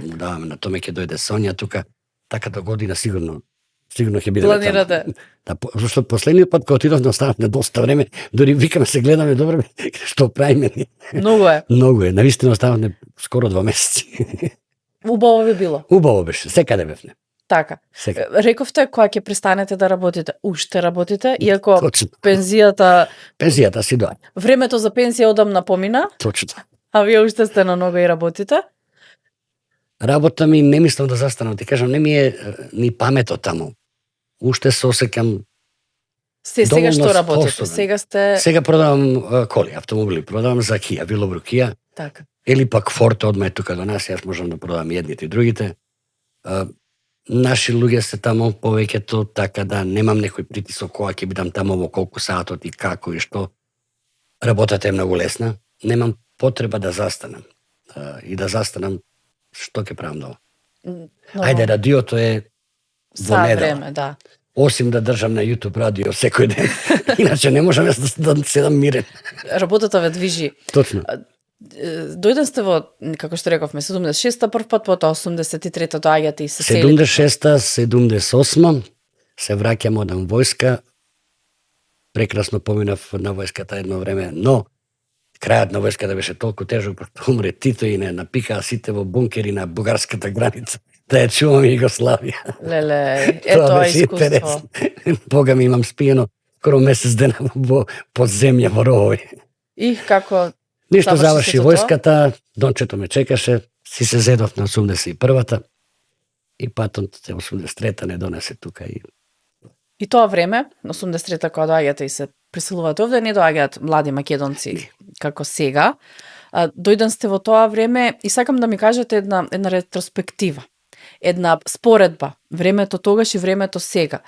му даваме на Томе, ќе дојде Сонја тука, така до година сигурно ќе биде. планирате? Да, зашто последниот пат кога отидовме останавме доста време, дури викаме се гледаме добре, што правиме ни. Многу е. Многу е, навистина останавме скоро 2 месеци. Убаво би било. Убаво беше, секаде бевне. Така. Секаде. Рековте кога ќе престанете да работите, уште работите, иако Точно. пензијата, Пензијата си доаѓа. времето за пензија одамна помина, Точно. а вие уште сте на нога и работите. Работа ми не мислам да застанам, ти кажам, не ми е ни паметот таму. Уште се осеќам. Сега Доволно што работите? способен. Сега сте Сега продавам коли, автомобили, продавам за Кија, Вилобру Кија. така. или пак Форте одма е тука до нас, јас можам да продам едните и другите. Наши луѓе се тамо повеќето, така да немам некој притисок кога ќе бидам тамо во колку саатот и како и што. Работата е многу лесна, немам потреба да застанам. И да застанам, што ќе правам дома? Ајде, радиото е во недела. Време, да. Осим да држам на YouTube радио секој ден. Иначе не можам да седам мирен. Работата ве движи. Точно. Дојден сте во, како што рековме, 76-та прв пат, потоа 83-та доаѓате и се селите. 76-та, 78 се враќам одам војска. Прекрасно поминав на војската едно време, но крајот на војската беше толку тежок, пошто умре Тито и не напикаа сите во бункери на бугарската граница. Да ја чувам Југославија. Леле, тоа е искуство. Бога ми имам спиено скоро месец дена во подземја во ровови. И како Ништо заврши војската, Дончето ме чекаше, си се зедов на 81-та и патот 83-та не донесе тука. И тоа време, на 83-та кога доаѓате и се приселувате овде, не доаѓаат млади македонци како сега. Дојден сте во тоа време и сакам да ми кажете една ретроспектива. Една споредба, времето тогаш и времето сега.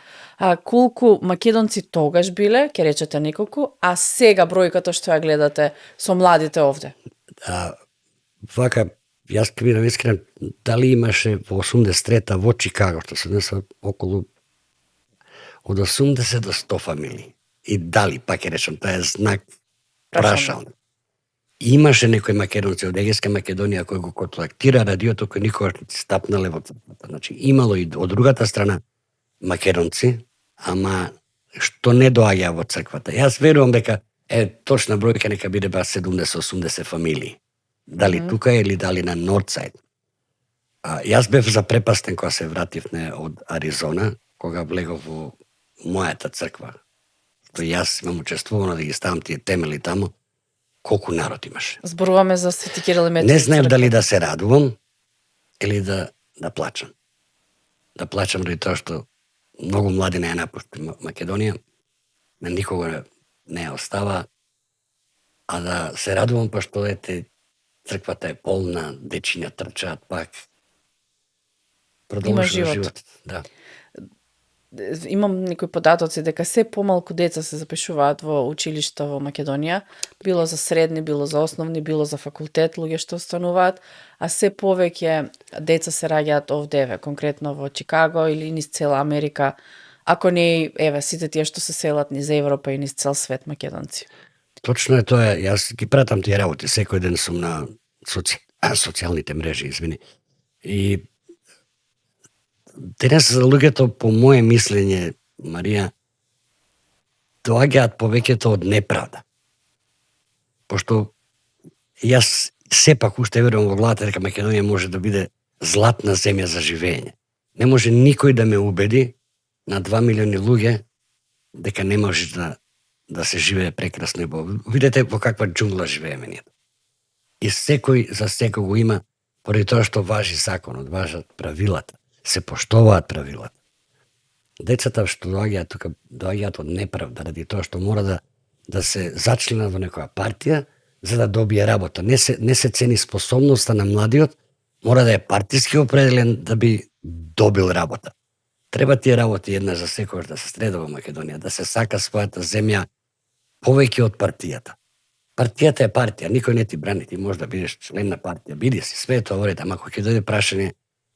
Колку македонци тогаш биле, ќе речете неколку, а сега бројката што ја гледате со младите овде? Вака, јас ќе бидам искрен, дали имаше во 83-та во Чикаго, што се днеса околу од 80 до 100 фамилии. И дали, пак ќе речам, тоа е знак прашалник. Имаше некои македонци од Егејска Македонија кои го контактира радиото, кој никогаш не стапнале во црквата. Значи, имало и од другата страна македонци, ама што не доаѓа во црквата. Јас верувам дека точна бројка нека биде ба 70-80 фамилии. Дали тука или дали на Нордсайд. Јас бев запрепастен кога се вративме од Аризона, кога влегов во мојата црква. Што јас имам учествувано да ги ставам тие темели тамо. Колку народ имаше. Зборуваме за Свети Кирил и Методи. Не знаев дали да се радувам или да плачам. Да плачам ради тоа што многу млади не ја напушти Македонија, на никога не ја остава, а да се радувам пошто црквата е полна, дечиња трчаат пак. Има живот. Да. Имам некои податоци дека се помалку деца се запишуваат во училишта во Македонија, било за средни, било за основни, било за факултет, луѓе што остануваат, а се повеќе деца се раѓаат овде, конкретно во Чикаго или низ цела Америка, ако не сите тие што се селат низ Европа и низ цел свет македонци. Точно е тоа, јас ги пратам тие работи, секој ден сум на социјалните мрежи, извини. И денес луѓето, по моје мислење, Марија, доаѓаат повеќето од неправда. Пошто јас сепак уште верувам во главата дека Македонија може да биде златна земја за живење. Не може никој да ме убеди на 2 милиони луѓе дека не може да се живее прекрасно и богато. Видете во каква џунгла живееме ние. И секој за секој го има, поради тоа што важи законот, важат правилата. Се поштоваат правилата. Децата што доаѓаат тука, доаѓаат од неправда, ради тоа што мора да се зачленат во некоја партија за да добие работа. Не се цени способноста на младиот, мора да е партиски определен да би добил работа. Треба тие работи една за секојаш да се среда во Македонија, да се сака својата земја повеќе од партијата. Партијата е партија, никој не ти брани, ти можеш да бидеш член на партија, биди си, све тоа ворите, ама кога ќе дојде прашање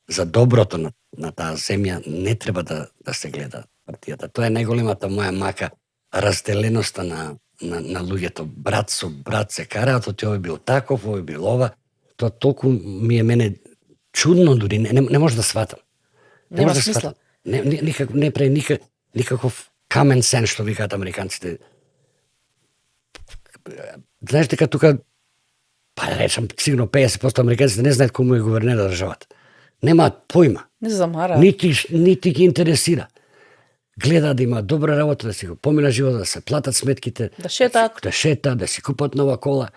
за доброто на таа земја, не треба да се гледа партијата. Тоа е најголемата моја мака, разделеноста на луѓето. Брат со брат се караат, овој бил таков, овој бил ова. Тоа толку ми е мене чудно дури, не може да сватам. Нема смисла. Не прави никаков common sense, што викаат американците. Знаеш дека тука, па речам, сигурно 50% американците не знаат кој му е гувернер на државата. Немаат појма. Не замара. Нити ги интересира. Гледаат да имаат добра работа, да си го помина живота, да се платат сметките, да шетаат, да си купат нова кола.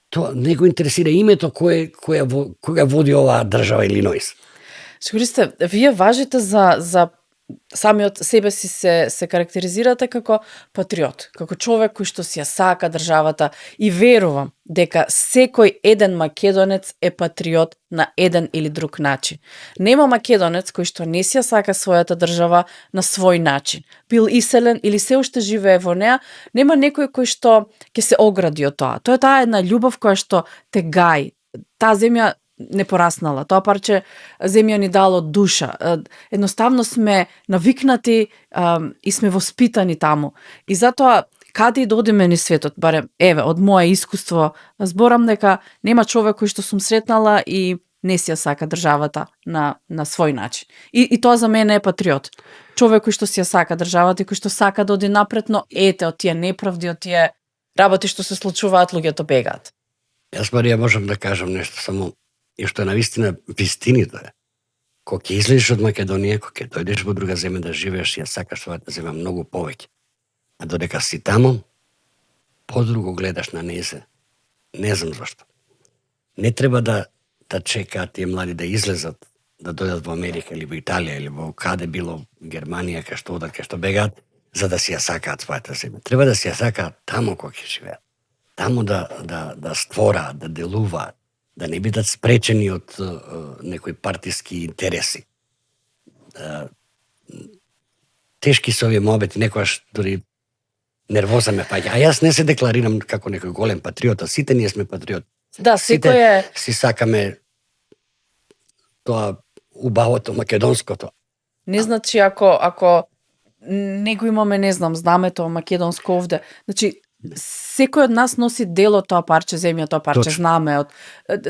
Тоа не го интересира името која води оваа држава Илиноис. Сигурно сте, вие важите за самиот себе си се карактеризирате како патриот, како човек кој што си ја сака државата и верувам дека секој еден македонец е патриот на еден или друг начин. Нема македонец кој што не си ја сака својата држава на свој начин. Бил иселен или се уште живее во неа, нема некој кој што ќе се огради од тоа. Тоа е таа една љубов која што те гаи. Таа земја не пораснала. Тоа парче земја ни дало душа. Едноставно сме навикнати и сме воспитани таму. И затоа каде и да одиме низ светот, барем еве од мое искуство, зборам дека нема човек кој што сум сретнала и не си ја сака државата на свој начин. И тоа за мене е патриот. Човек кој што си ја сака државата и кој што сака да оди напред, но ете од тие неправди, од тие работи што се случуваат, луѓето бегаат. Јас, Марија, можам да кажам нешто само и што е навистина вистината е. Кога ќе излезеш од Македонија, кога ќе дојдеш во друга земја да живееш, ја сакаш својата земја многу повеќе. А додека си тамо, подруго гледаш на незе. Не знам зашто. Не треба да чекаат тие млади да излезат, да дојдат во Америка или во Италија или во каде било, Германија, кај што одат, кај што бегаат, за да си ја сакаат својата земја. Треба да си ја сакаат тамо кога ќе живеат. Тамо да створаат, да делуваат, да не бидат спречени од некои партиски интереси. Тешки се овие моменти, некојаш дури нервоза ме паѓа. А јас не се декларирам како некој голем патриот, а сите ние сме патриот. Да, секој е... Си сакаме тоа убавото, македонското. Не значи ако него имаме, не знам, знамето македонско овде. Значи, секој од нас носи дел од тоа парче земја, тоа парче Точно. знаме, од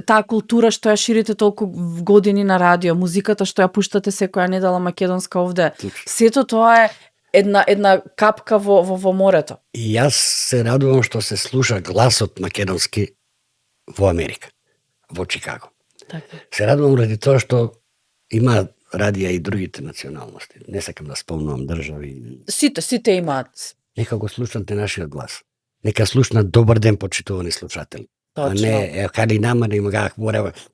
таа култура што ја ширите толку години на радио, музиката што ја пуштате секоја недела македонска овде. Точно. Сето тоа е една капка во морето. И јас се радувам што се слуша гласот македонски во Америка, во Чикаго. Така. Се радувам ради тоа што има радија и другите националности. Не сакам да спомнувам држави. Сите имаат. Нека го слушнате нашиот глас. Нека слушнат добар ден, почитувани слушатели. Точно. А не, каде нама да има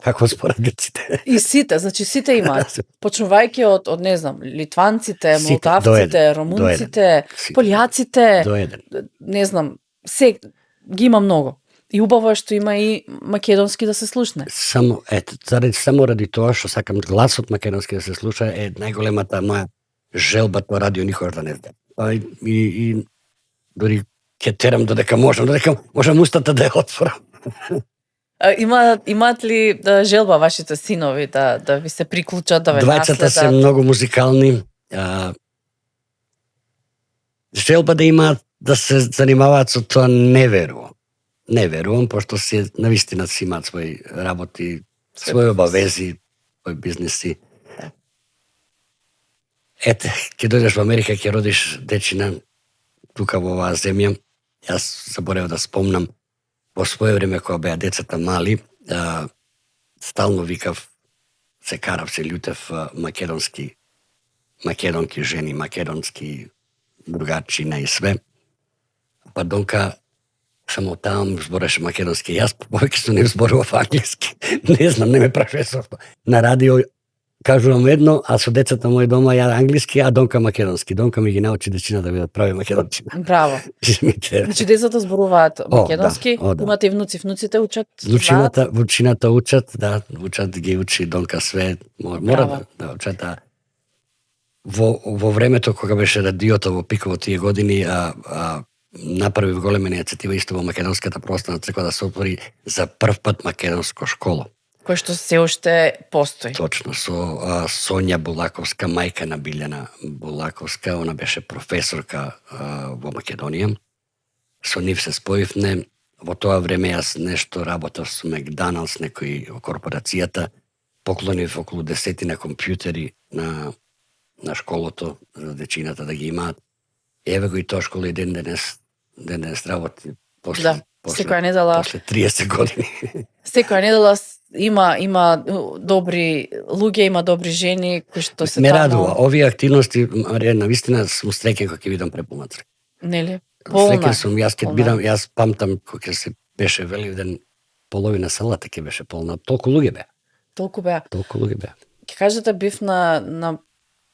како според грците. И сите, значи сите имаат. Почнувајќи од не знам, литванците, Сите, молдавците, румунците, Сите. полјаците, До еден. не знам, ги има многу. И убаво е што има и македонски да се слушне. Само само ради тоа што сакам гласот македонски да се слуша е најголемата моја желба, тоа радио никогаш да не знам. И дури ќе терам додека можам устата да ја отворам. Имаат ли желба вашите синови да ви се приклучат, да ве Двајцата се наследат? многу музикални. Желба да имаат да се занимаваат со тоа не верувам. Не верувам, пошто си навистина си имаат своји работи, своји обавези, своји бизнеси. Ете, ќе дојдеш во Америка, ќе родиш дечина тука во оваа земја. Јас заборев да спомнам во своје време кога беа децата мали, стално викав, се карав, се љутев македонки жени, македонски другарчина и све. Па донка само таму збореше македонски, јас повеќе не зборував англиски. Не знам, не ме прашуваше зашто. На радио кажувам едно, а со децата мои дома ја англиски, а донка македонски. Донка ми ги научи дечина да бидат прави македончина. Браво. Значи децата зборуваат македонски, да. имате и внуците учат, Внучината учат, да, ги учи донка све, мора да учат. Во времето кога беше радиото во пиково тие години, направи голема иницијатива исто во Македонската православна црква да се отвори за прв пат македонско школо. Кој што се уште постои. Точно, со Сонја Булаковска, мајка на Билјана Булаковска, она беше професорка во Македонија. Со нив се споивне. Во тоа време јас нешто работев со Макдоналдс, некои во корпорацијата, поклонив околу 10 на компјутери на школото за дечината да ги имаат. Еве го и тоа школа и ден денес работи после секоја недела. После 30 години. Секоја недела има добри луѓе, има добри жени кои што се ме радува овие активности, Марија, навистина сум среќен кога ќе видам преполна црква. Нели? Полна. Среќен сум, јас ќе бидам, јас памтам кога се беше Великден, половина салата ќе беше полна, толку луѓе беа. Толку беа. Толку луѓе беа. Ќе кажете, бив на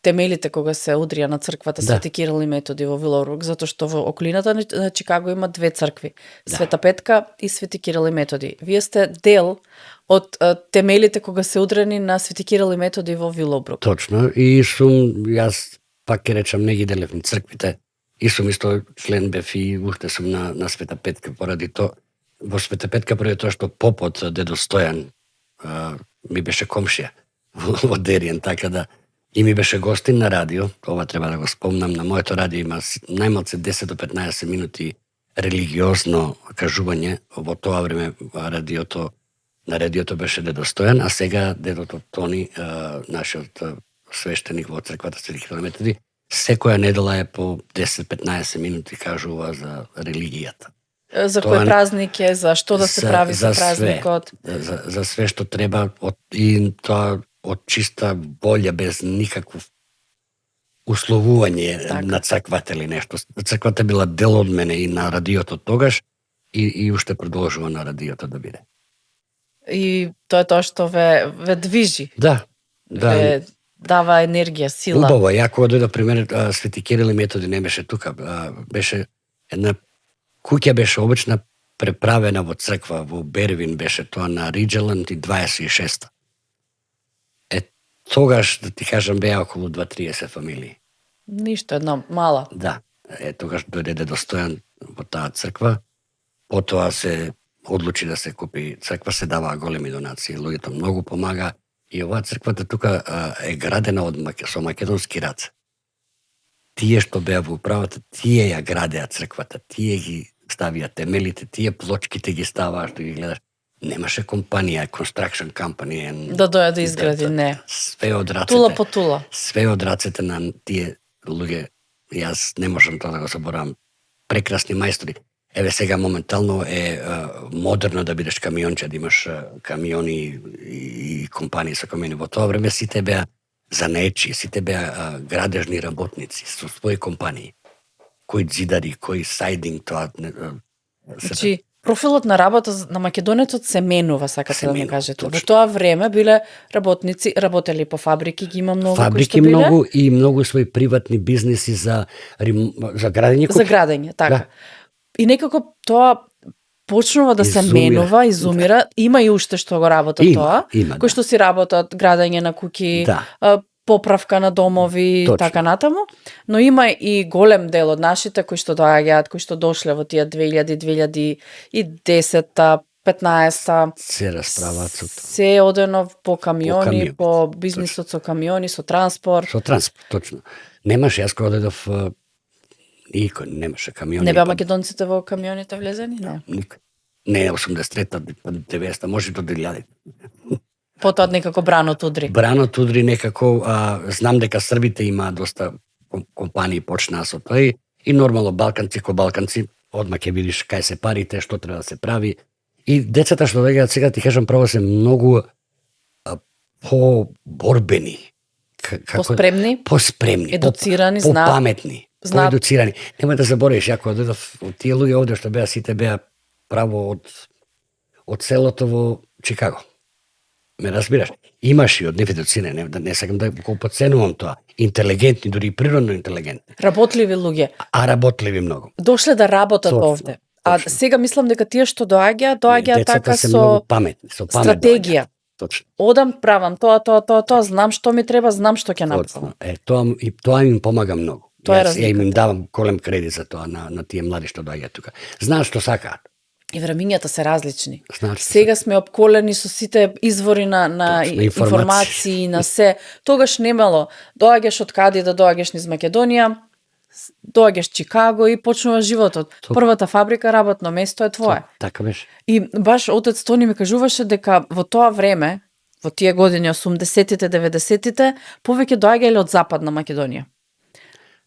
темелите кога се удрија на црквата Да. Свети Кирил и Методи во Вилорук, затоа што во околината на Чикаго има две цркви, Света Петка и Свети Кирил и Методи. Вие сте дел од темелите кога се удрени на Свети Кирил и Методи во Вилорук. Точно, и јас пак ќе речам, не ги делев ни црквите, и сум исто член бев и уште сум на Света Петка, поради во Света Петка поради тоа што попот дедо Стојан ми беше комшија во Деријан, така да и ми беше гостин на радио, ова треба да го спомнам, на моето радио има најмалце 10 до 15 минути религиозно кажување, во тоа време на радиото беше дедо Стојан, а сега дедото Тони, нашиот свештеник во црквата Свети Кирил и Методи, секоја недела е по 10-15 минути кажува за религијата. За Тоа кој празник е, за што да се прави за празникот. За све што треба, и тоа од чиста волја, без никакво условување Така. на црквата или нешто. Црквата била дел од мене и на радиото тогаш, и уште продолжува на радиото да биде. И тоа е тоа што ве движи, Да. ве дава енергија, сила. Убаво, ја кога дојдов при мене, Свети Кирил и Методи не беше тука, беше една куќа беше обична преправена во црква во Бервин, беше тоа на Риджеланд и 26. Тогаш, да ти кажам, беа околу 2-30 фамилии. Ништо, една мала. Да, тогаш дојде дедо Стојан во таа црква, потоа се одлучи да се купи црква, се даваа големи донации, луѓето многу помага, и оваа црквата тука е градена со македонски раце. Тие што беа во управата, тие ја градеа црквата, тие ги ставија темелите, тие плочките ги ставаа, што ги гледаш. Немаше компанија, construction company. Да доја да изгради, не. Све од рацете. Тула по тула. Све од рацете на тие луѓе, јас не можам тоа да го заборавам. Прекрасни мајстори. Еве сега моментално е модерно да бидеш камионче, да имаш камиони и компании со камиони. Во тоа време сите беа занаечи, сите беа градежни работници со своји компании. Кој зидари, кој сайдинг, тоа... Значи, профилот на работа на македонецот се менува, сакате да ми кажете. точно. Во тоа време биле работници, работели по фабрики, ги има многу Фабрики кои што биле. многу и многу своји приватни бизниси за градење. За градење, така. Да. И некако тоа почнува да се Изумира. менува, изумира. Има и уште што го работат Има, тоа. има, Кои што си работат градење на куќи, Да. поправка на домови, Точно. така натаму. Но има и голем дел од нашите кои што доаѓаат, кои што дошле во тие 2000, 2010, 15-та. Се расправаат со тоа. Се одено по камиони, камиони, по бизнисот со камиони, со транспорт. Со транспорт, точно. Немаше, јас кога дојдов, никој немаше камиони. Не беа македонците во камионите влезени? Не. Никој. Не, 83-та, 90-та, може до 2000. Потоа некако бранот удри. Бранот удри некако, знам дека србите има доста компании почнаа со тој, и нормално балканци ко балканци, одма ќе видиш кај се парите, што треба да се прави. И децата што доаѓаат сега, ти кажам право, се многу поборбени. Поспремни, Поспремни, едуцирани, знаат. попаметни, знаат. поедуцирани. Нема да заборавиш, ја кога дојдов, тие луѓе овде што беа, сите беа право од селото во Чикаго. Ме разбираш? Имаш и од нив едуцирани, не сакам да го подценувам тоа. Интелигентни, дури и природно интелигентни. Работливи луѓе. А работливи многу. Дошле да работат Точно, овде. А точно. сега мислам дека тие што доаѓаат Децата така се со многу паметни, со памет стратегија. доаѓаат. Точно. Одам, правам тоа, знам што ми треба, знам што ќе направам. Точно. Тоа им помага многу. Тоа е Јас им разликата. давам голем кредит за тоа на тие млади што доаѓаат тука. Знаат што сакаат. И времињата се различни. Знаат што Сега сме обколени со сите извори на Точно, информации, на се. Тогаш немало. Доаѓаш од каде да доаѓаш низ Македонија, доаѓаш Чикаго и почнува животот. Првата фабрика, работно место е твое. Така беше. И баш отец Тони ми кажуваше дека во тоа време, во тие години 80-тите, 90-тите, повеќе доаѓале од Западна Македонија.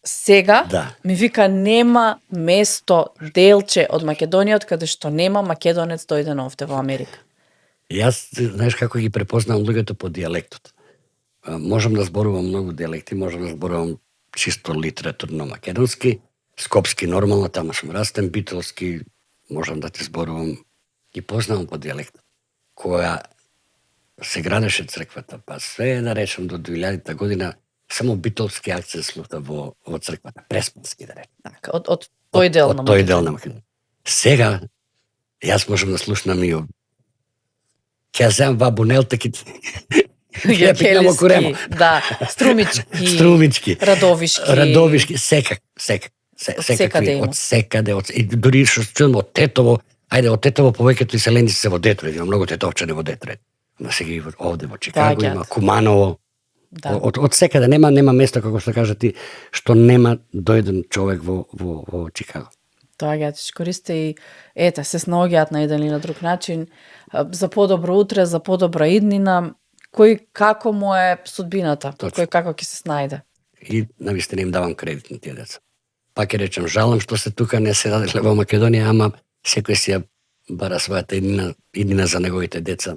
Сега Да. ми вика нема место, делче од Македонија од каде што нема македонец дојден овде во Америка. Јас, знаеш како ги препознавам луѓето по дијалектот. Можам да зборувам многу дијалекти, можам да зборувам чисто литературно македонски, скопски нормално, тама сум растен, битолски, можам да ти зборувам, ги познавам по дијалектот. Кога се градеше црквата, па све да речем до 2000 година, само битолски акцент слута во црквата, преспански да речем. Така, од тој дел на тој дел на Македонија. Сега јас можам да слушнам и ќе земам вабунел таки ќе пикнам околу ремо. Да, струмички, радовишки, секаде има. од секаде, и дури што чуам од Тетово, ајде од Тетово повеќето иселеници се во Детройт, има многу тетовчани во Детройт. Ма сега и овде во Чикаго има Куманово. Да. Од секаде нема место како што кажа ти што нема дојден човек во Чикаго. Доаѓаат, користе и се снаоѓаат на еден или на друг начин за подобро утре, за подобра иднина, кој како му е судбината, Точно. Кој како ќе се снајде. И навистина им давам кредит на тие деца. Пак ќе речем, жалам што се тука не се раделе во Македонија, ама секој си ја бара својата иднина за неговите деца.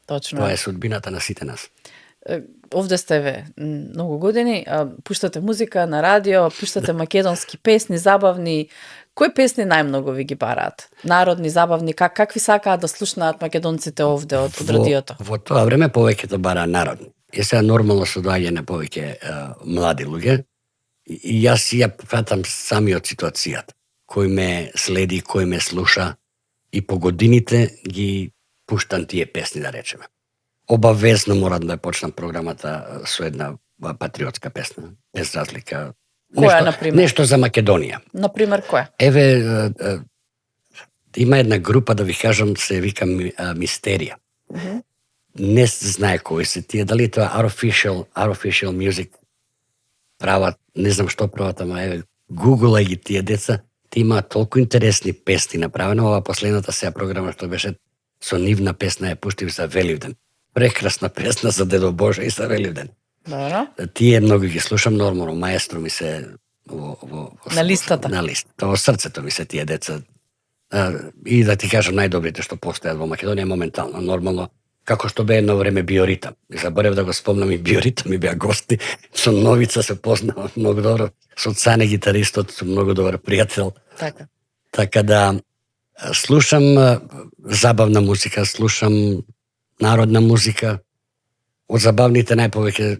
Точно. Тоа е судбината на сите нас. Овде сте многу години, пуштате музика на радио, пуштате македонски песни, забавни. Кои песни најмногу ви ги бараат? Народни, забавни, какви сакаат да слушнаат македонците овде од радиото? Во тоа време повеќето бараа народни. И сега нормално со доаѓање повеќе млади луѓе. И јас си ја фатам самиот ситуацијата. Кој ме следи, кој ме слуша, и по годините ги пуштам тие песни, да речеме. Обавезно морам да почнам програмата со една патриотска песна, без разлика. Која, например? Нешто за Македонија. Например, која? Еве, има една група, да ви кажам, се вика Мистерија. Не знае кои се тие, дали тоа Artificial Music прават, не знам што прават, ама еве, гугулај ги тие деца, те имаат толку интересни песни направено. Ова последната сега програма што беше со нивна песна ја пуштив за Веливден. Прекрасна песна за Дедо Боже и за Веливден. Добро. Тие многу ги слушам, нормално, маестро ми се на листата. На листата, во срцето ми се тие деца. И да ти кажам, најдобрите што постојат во Македонија моментално, нормално, како што бе едно време Биоритам. Заборев да го спомнам, и Биоритам ми беа гости, со Новица се познавам многу добро, со Цане гитаристот, сум многу добар пријател. Така да слушам забавна музика, слушам народна музика. Од забавните најповеќе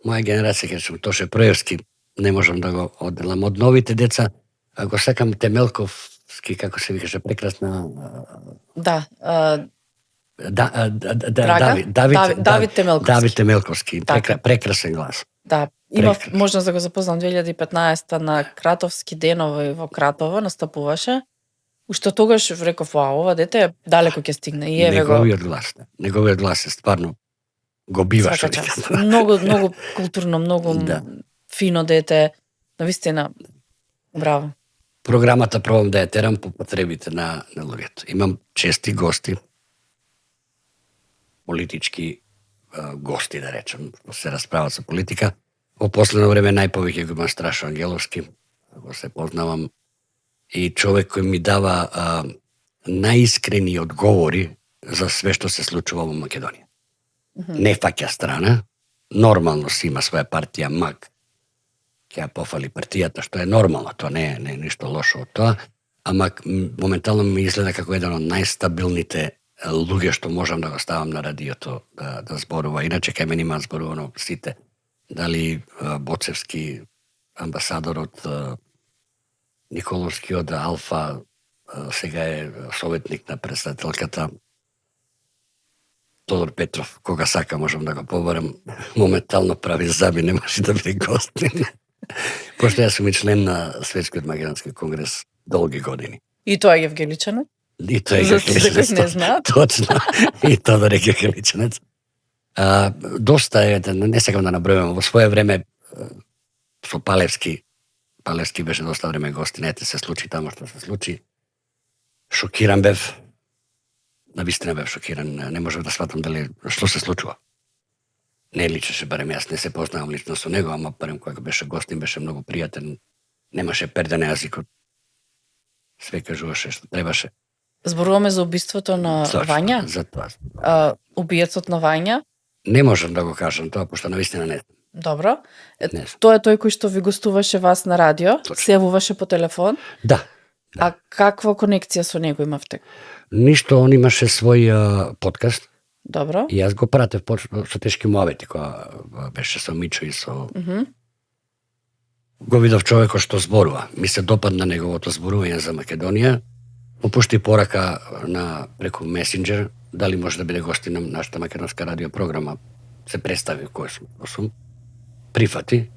моја генерација, ќе речем, Тоше Проевски, не можам да го одделам. Од новите деца го сакам Темелковски, како се викаше, прекрасна. Давид Темелковски. Давид Темелковски, прекрасен глас. Да, имав можност да го запознам 2015 на Кратовски денови во Кратово, настапуваше. Уште тогаш реков, ова дете далеко ќе стигне. И еве го. Неговиот глас е стварно го биваш. Многу културно, многу фино дете. Навистина, браво. Програмата пробам да ја терам по потребите на луѓето. Имам чести гости, политички гости, да речем, се расправат за политика. Во последно време најповеќе го имам Страшо Ангеловски, го се познавам, и човек кој ми дава најискрени одговори за све што се случува во Македонија. Не фаќа страна, нормално си има своја партија, мак ќе ја пофали партијата, што е нормално, тоа не е ништо лошо од тоа, ама моментално ми изгледа како еден од најстабилните луѓе што можам да го ставам на радиото да зборува. Иначе кај мене има зборувано сите. Дали Боцевски, амбасадорот, Николовски од Алфа, сега е советник на председателката, Тодор Петров, кога сака можам да го побарам, моментално прави заби, не може да биде гостин. Пошто јас сум и член на Светскиот македонски конгрес долги години. И тоа е Евгеличанец? И тоа е Евгеличанец. Не знаат. Точно. И Тодор е Евгеличанец. Доста е, не сакам да набројувам, во свое време со Палевски беше доста време гостин, ете се случи тамо што се случи. Шокиран бев. Навистина бев шокиран, не можев да сватам дали што се случува. Не личеше, барем јас не се познавам лично со него, ама барем кога беше гостин беше многу пријатен, немаше перде на јазикот. Све кажуваше што требаше. Зборуваме за убиството на Вања? За тоа. Убиецот на Вања? Не можам да го кажам тоа, пошто навистина не. Добро. Тоа е тој кој што ви гостуваше вас на радио, се јавуваше по телефон? Да. А каква конекција со него имавте? Ништо, он имаше свој подкаст, Добро. И јас го пратев со тешки муавети, кога беше со Мичо и со... Го видов човекот што зборува. Ми се допадна неговото зборување за Македонија. Му пушти порака преку месенџер, дали може да биде гостин на нашата македонска радиопрограма. Се представи кој сум. Прифати.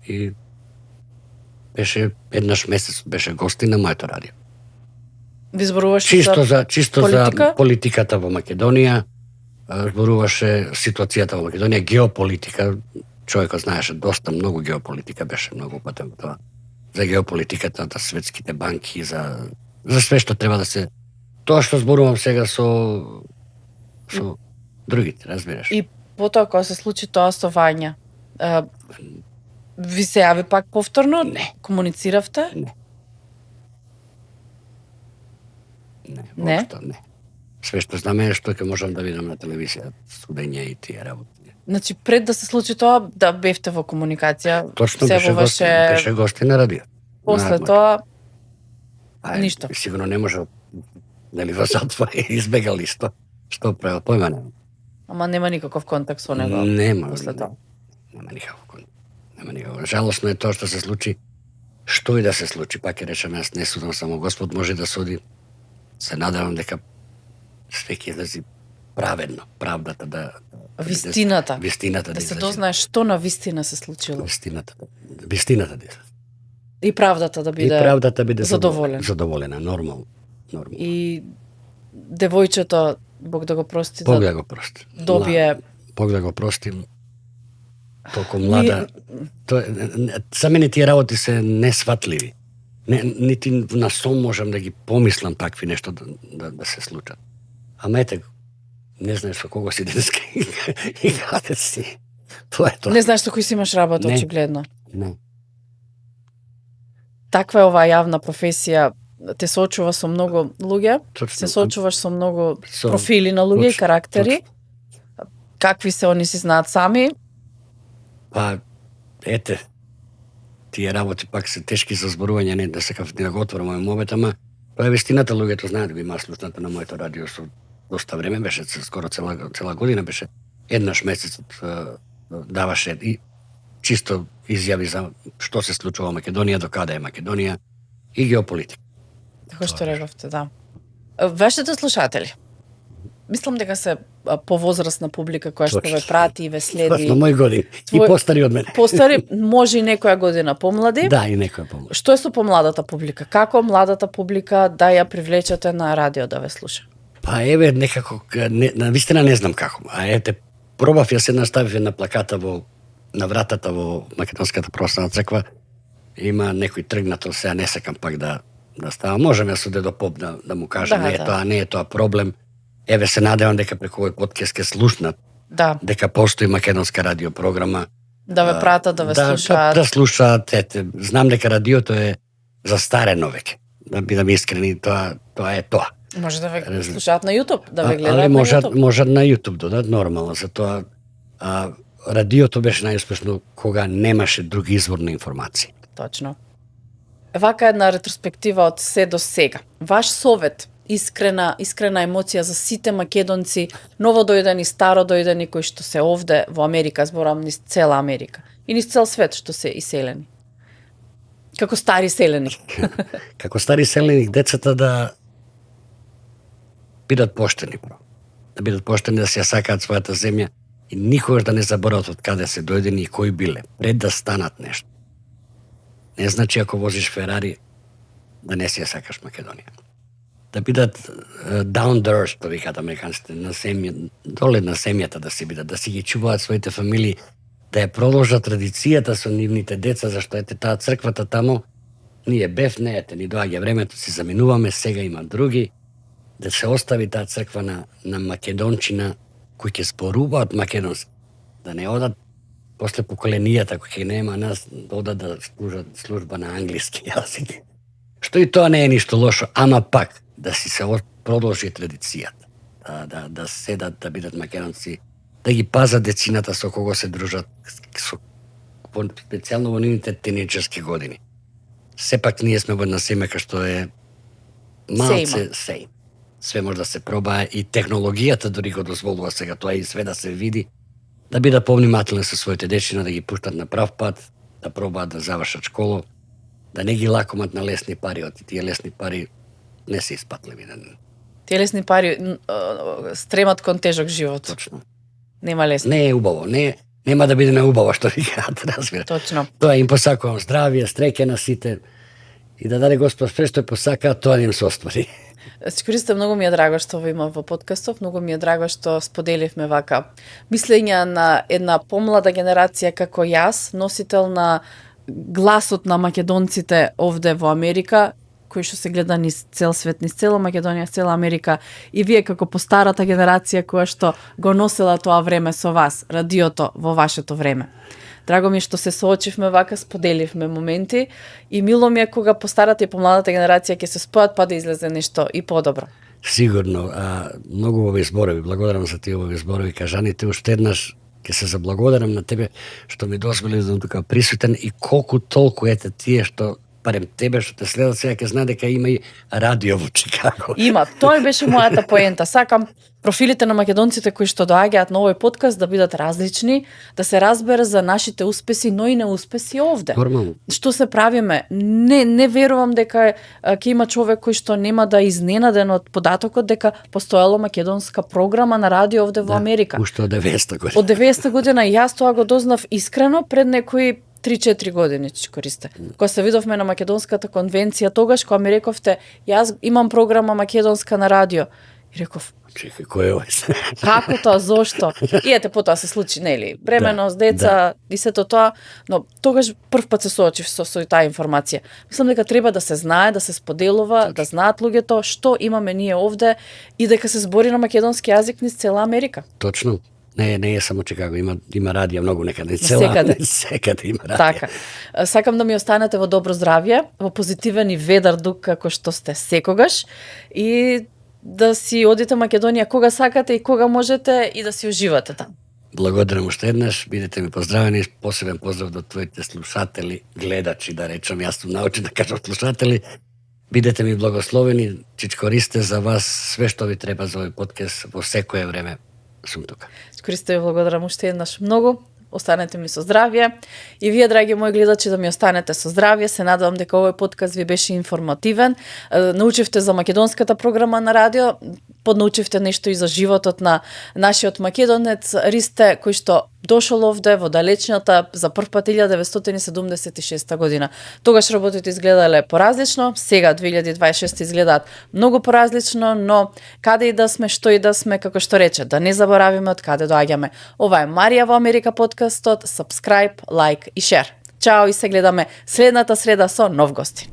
И беше еднаш месец беше гостин на моето радио. Ви зборуваше чисто политика? За политиката во Македонија, зборуваше ситуацијата во Македонија, геополитика. Човекот знаеше доста многу геополитика, беше многу упатен во тоа. За геополитиката, за светските банки, за све што треба да се... Тоа што зборувам сега со другите, разбираш. И потоа кога се случи тоа со Вања, ви се јави пак повторно? Не. Комунициравте? Не, воопшто не. Све што знаме е што ќе можам да видам на телевизија, судење и тие работи. Значи, пред да се случи тоа, да бевте во комуникација, Точно, се беше гостин на радио. После тоа, ништо. Сигурно не може, нели во затвор избегал исто. Што правил, појма нема. Ама нема никаков контакт со него после тоа. Нема никаков контакт. Нема никаков. Жалосно е тоа што се случи. Што и да се случи, пак ќе речем, јас не судам, само Господ може да суди. Се надевам дека све ќе излези праведно, правдата да... Вистината. Вистината да се дознае што на вистина се случило. Вистината да И правдата да биде задоволена, нормално. И девојчето, Бог да го прости, Бог да го прости. Добие... Бог да го прости. Толку млада. За мене тие работи се несватливи. Нити на сон можам да ги помислам такви нешто да се случат. Ама ете, не знаеш со кого си денеска и каде си. Тоа е тоа. Не знаеш со кој си имаш работа, очигледно. Не. Таква е оваа јавна професија, те соочува со многу луѓе, се соочуваш со многу профили на луѓе и карактери. Какви се они си знаат сами? Па, ете, тие работи пак се тешки за зборување, не да секав да го отворам мој мобет, ама тоа е вистината, луѓето знаат, го има слушната на моето радио со доста време, беше скоро цела година, беше еднаш месецот даваше и чисто изјави за што се случува во Македонија, до каде е Македонија и геополитика. Така што рековте, да. Вашите слушатели, мислам дека се повозрастна публика која што ве прати и ве следи. На мои години. И постари од мене. Постари, може и некоја година помлади. Да, и некоја помлади. Што е со помладата публика? Како младата публика да ја привлечете на радио да ве слуша? Па еве некако, навистина не знам како. А ете, пробав ја се наставив на плаката на вратата во Македонската православна црква. Има некој тргнато, сега не сакам пак да ставам. Можеме со дедо Поп да му кажам, не е тоа проблем. Еве се надевам дека преку овој подкаст ќе слушнат. Да. Дека постои македонска радиопрограма. Да ве пратат, да ве слушаат. Да слушаат, ете, знам дека радиото е застарено веќе. Да бидам искрени, тоа е тоа. Може да ве слушаат на YouTube, да ве гледаат на YouTube. Можат на YouTube додат нормално, затоа радиото беше најуспешно кога немаше други извор на информации. Точно. Вака една ретроспектива од се до сега. Ваш совет, искрена емоција за сите македонци, новодојдени, стародојдени кои што се овде во Америка, зборам низ цела Америка и низ цел свет што се иселени. Како стари селени. Како стари селени, децата да бидат поштени, да бидат поштени, да се ја сакаат својата земја и никогаш да не заборават од каде се дојдени и кои биле, пред да станат нешто. Не значи ако возиш Ферари да не си ја сакаш Македонија. Да бидат down the earth, што викаат американците, на земја, доле на земјата да се бидат, да си ги чуваат своите фамилии, да ја продолжат традицијата со нивните деца, зашто ете таа црквата тамо, ние бев, не ете, ни доаѓа времето, си заминуваме, сега има други, да се остави таа црква на македончина, кои ќе зборуваат македонски, да не одат после поколенијата кои ќе нема нас, да одат да служат служба на англиски јазик. Што и тоа не е ништо лошо, ама пак да си се продолжи традицијата, да седат, да бидат македонци, да ги пазат децината со кого се дружат, специјално во нивните тинејџерски години. Сепак ние сме во една семејка што е малце све може да се пробае и технологијата дори го дозволува сега тоа и све да се види, да бидат повнимателни со своите дечиња, да ги пуштат на прав пат, да пробаат да завршат школа, да не ги лакомат на лесни пари, оти тие лесни пари не се испатливи. Тие лесни пари стремат кон тежок живот. Точно. Нема лесно. Не е убаво, нема да биде неубаво што викаат, разбира. Точно. Тоа им посакувам здравје, стреќа на сите и да даде Господ све што посака, тоа да им се оствари. Користе, многу ми е драго што во има во подкастов, многу ми е драго што споделивме вака мислења на една помлада генерација како јас, носител на гласот на македонците овде во Америка, кој што се гледа низ цел свет, низ цела Македонија, цела Америка, и вие како постарата генерација која што го носела тоа време со вас, радиото во вашето време. Драго ми е што се соочивме вака, споделивме моменти и мило ми е кога постарата и помладата генерација ќе се спојат па да излезе нешто и подобро. Сигурно, многу овој зборови, благодарам за тие овој зборови, кажаните, уште еднаш ќе се заблагодарам на тебе што ми дозволи да тука присутен и колку толку ете тие што барем тебе што те следат сега ќе знае дека има и радио во Чикаго. Има, тоа беше мојата поента. Сакам профилите на македонците кои што доаѓаат на овој подкаст да бидат различни, да се разбере за нашите успеси, но и неуспеси овде. Нормално. Што се правиме? Не верувам дека ќе има човек кој што нема да изненаден од податокот дека постоело македонска програма на радио овде во Америка. Уште од 90-та година. Од 90-та година јас тоа го дознав искрено пред некои 3-4 години, користе. Кога се видовме на Македонската конвенција, тогаш кога ми рековте, јас имам програма македонска на радио. И реков, чекај, кој е овој? како тоа, зошто? И ете, потоа се случи, нели, бременост, деца, и сето тоа, но тогаш прв пат се соочив со таа информација. Мислам дека треба да се знае, да се споделува, да знаат луѓето што имаме ние овде и дека се збори на македонски јазик низ цела Америка. Точно. Не е само Чикаго, има радија многу некаде, секаде има радија. Така. Сакам да ми останете во добро здравје, во позитивен и ведар дух како што сте секогаш и да си одите Македонија кога сакате и кога можете и да си уживате таму. Благодарам уште еднаш, бидете ми поздравени, посебен поздрав до твоите слушатели, гледачи, да речам, јас сум научен да кажам слушатели. Бидете ми благословени, чичкористе за вас све што ви треба за овој подкаст во секое време. Сум тука. Користе ви благодарам уште еднаш многу. Останете ми со здравје. И вие, драги мои гледачи, да ми останете со здравје. Се надевам дека овој подкаст ви беше информативен. Научивте за македонската програма на радио, поднаучивте нешто и за животот на нашиот македонец Ристе, кој што дошол овде во далечната за прв пат 1976 година. Тогаш работите изгледале поразлично, сега 2026 изгледаат многу поразлично, но каде и да сме, што и да сме, како што рече, да не заборавиме од каде доаѓаме. Ова е Марија во Америка подкастот, subscribe, like и share. Чао и се гледаме следната среда со нов гостин.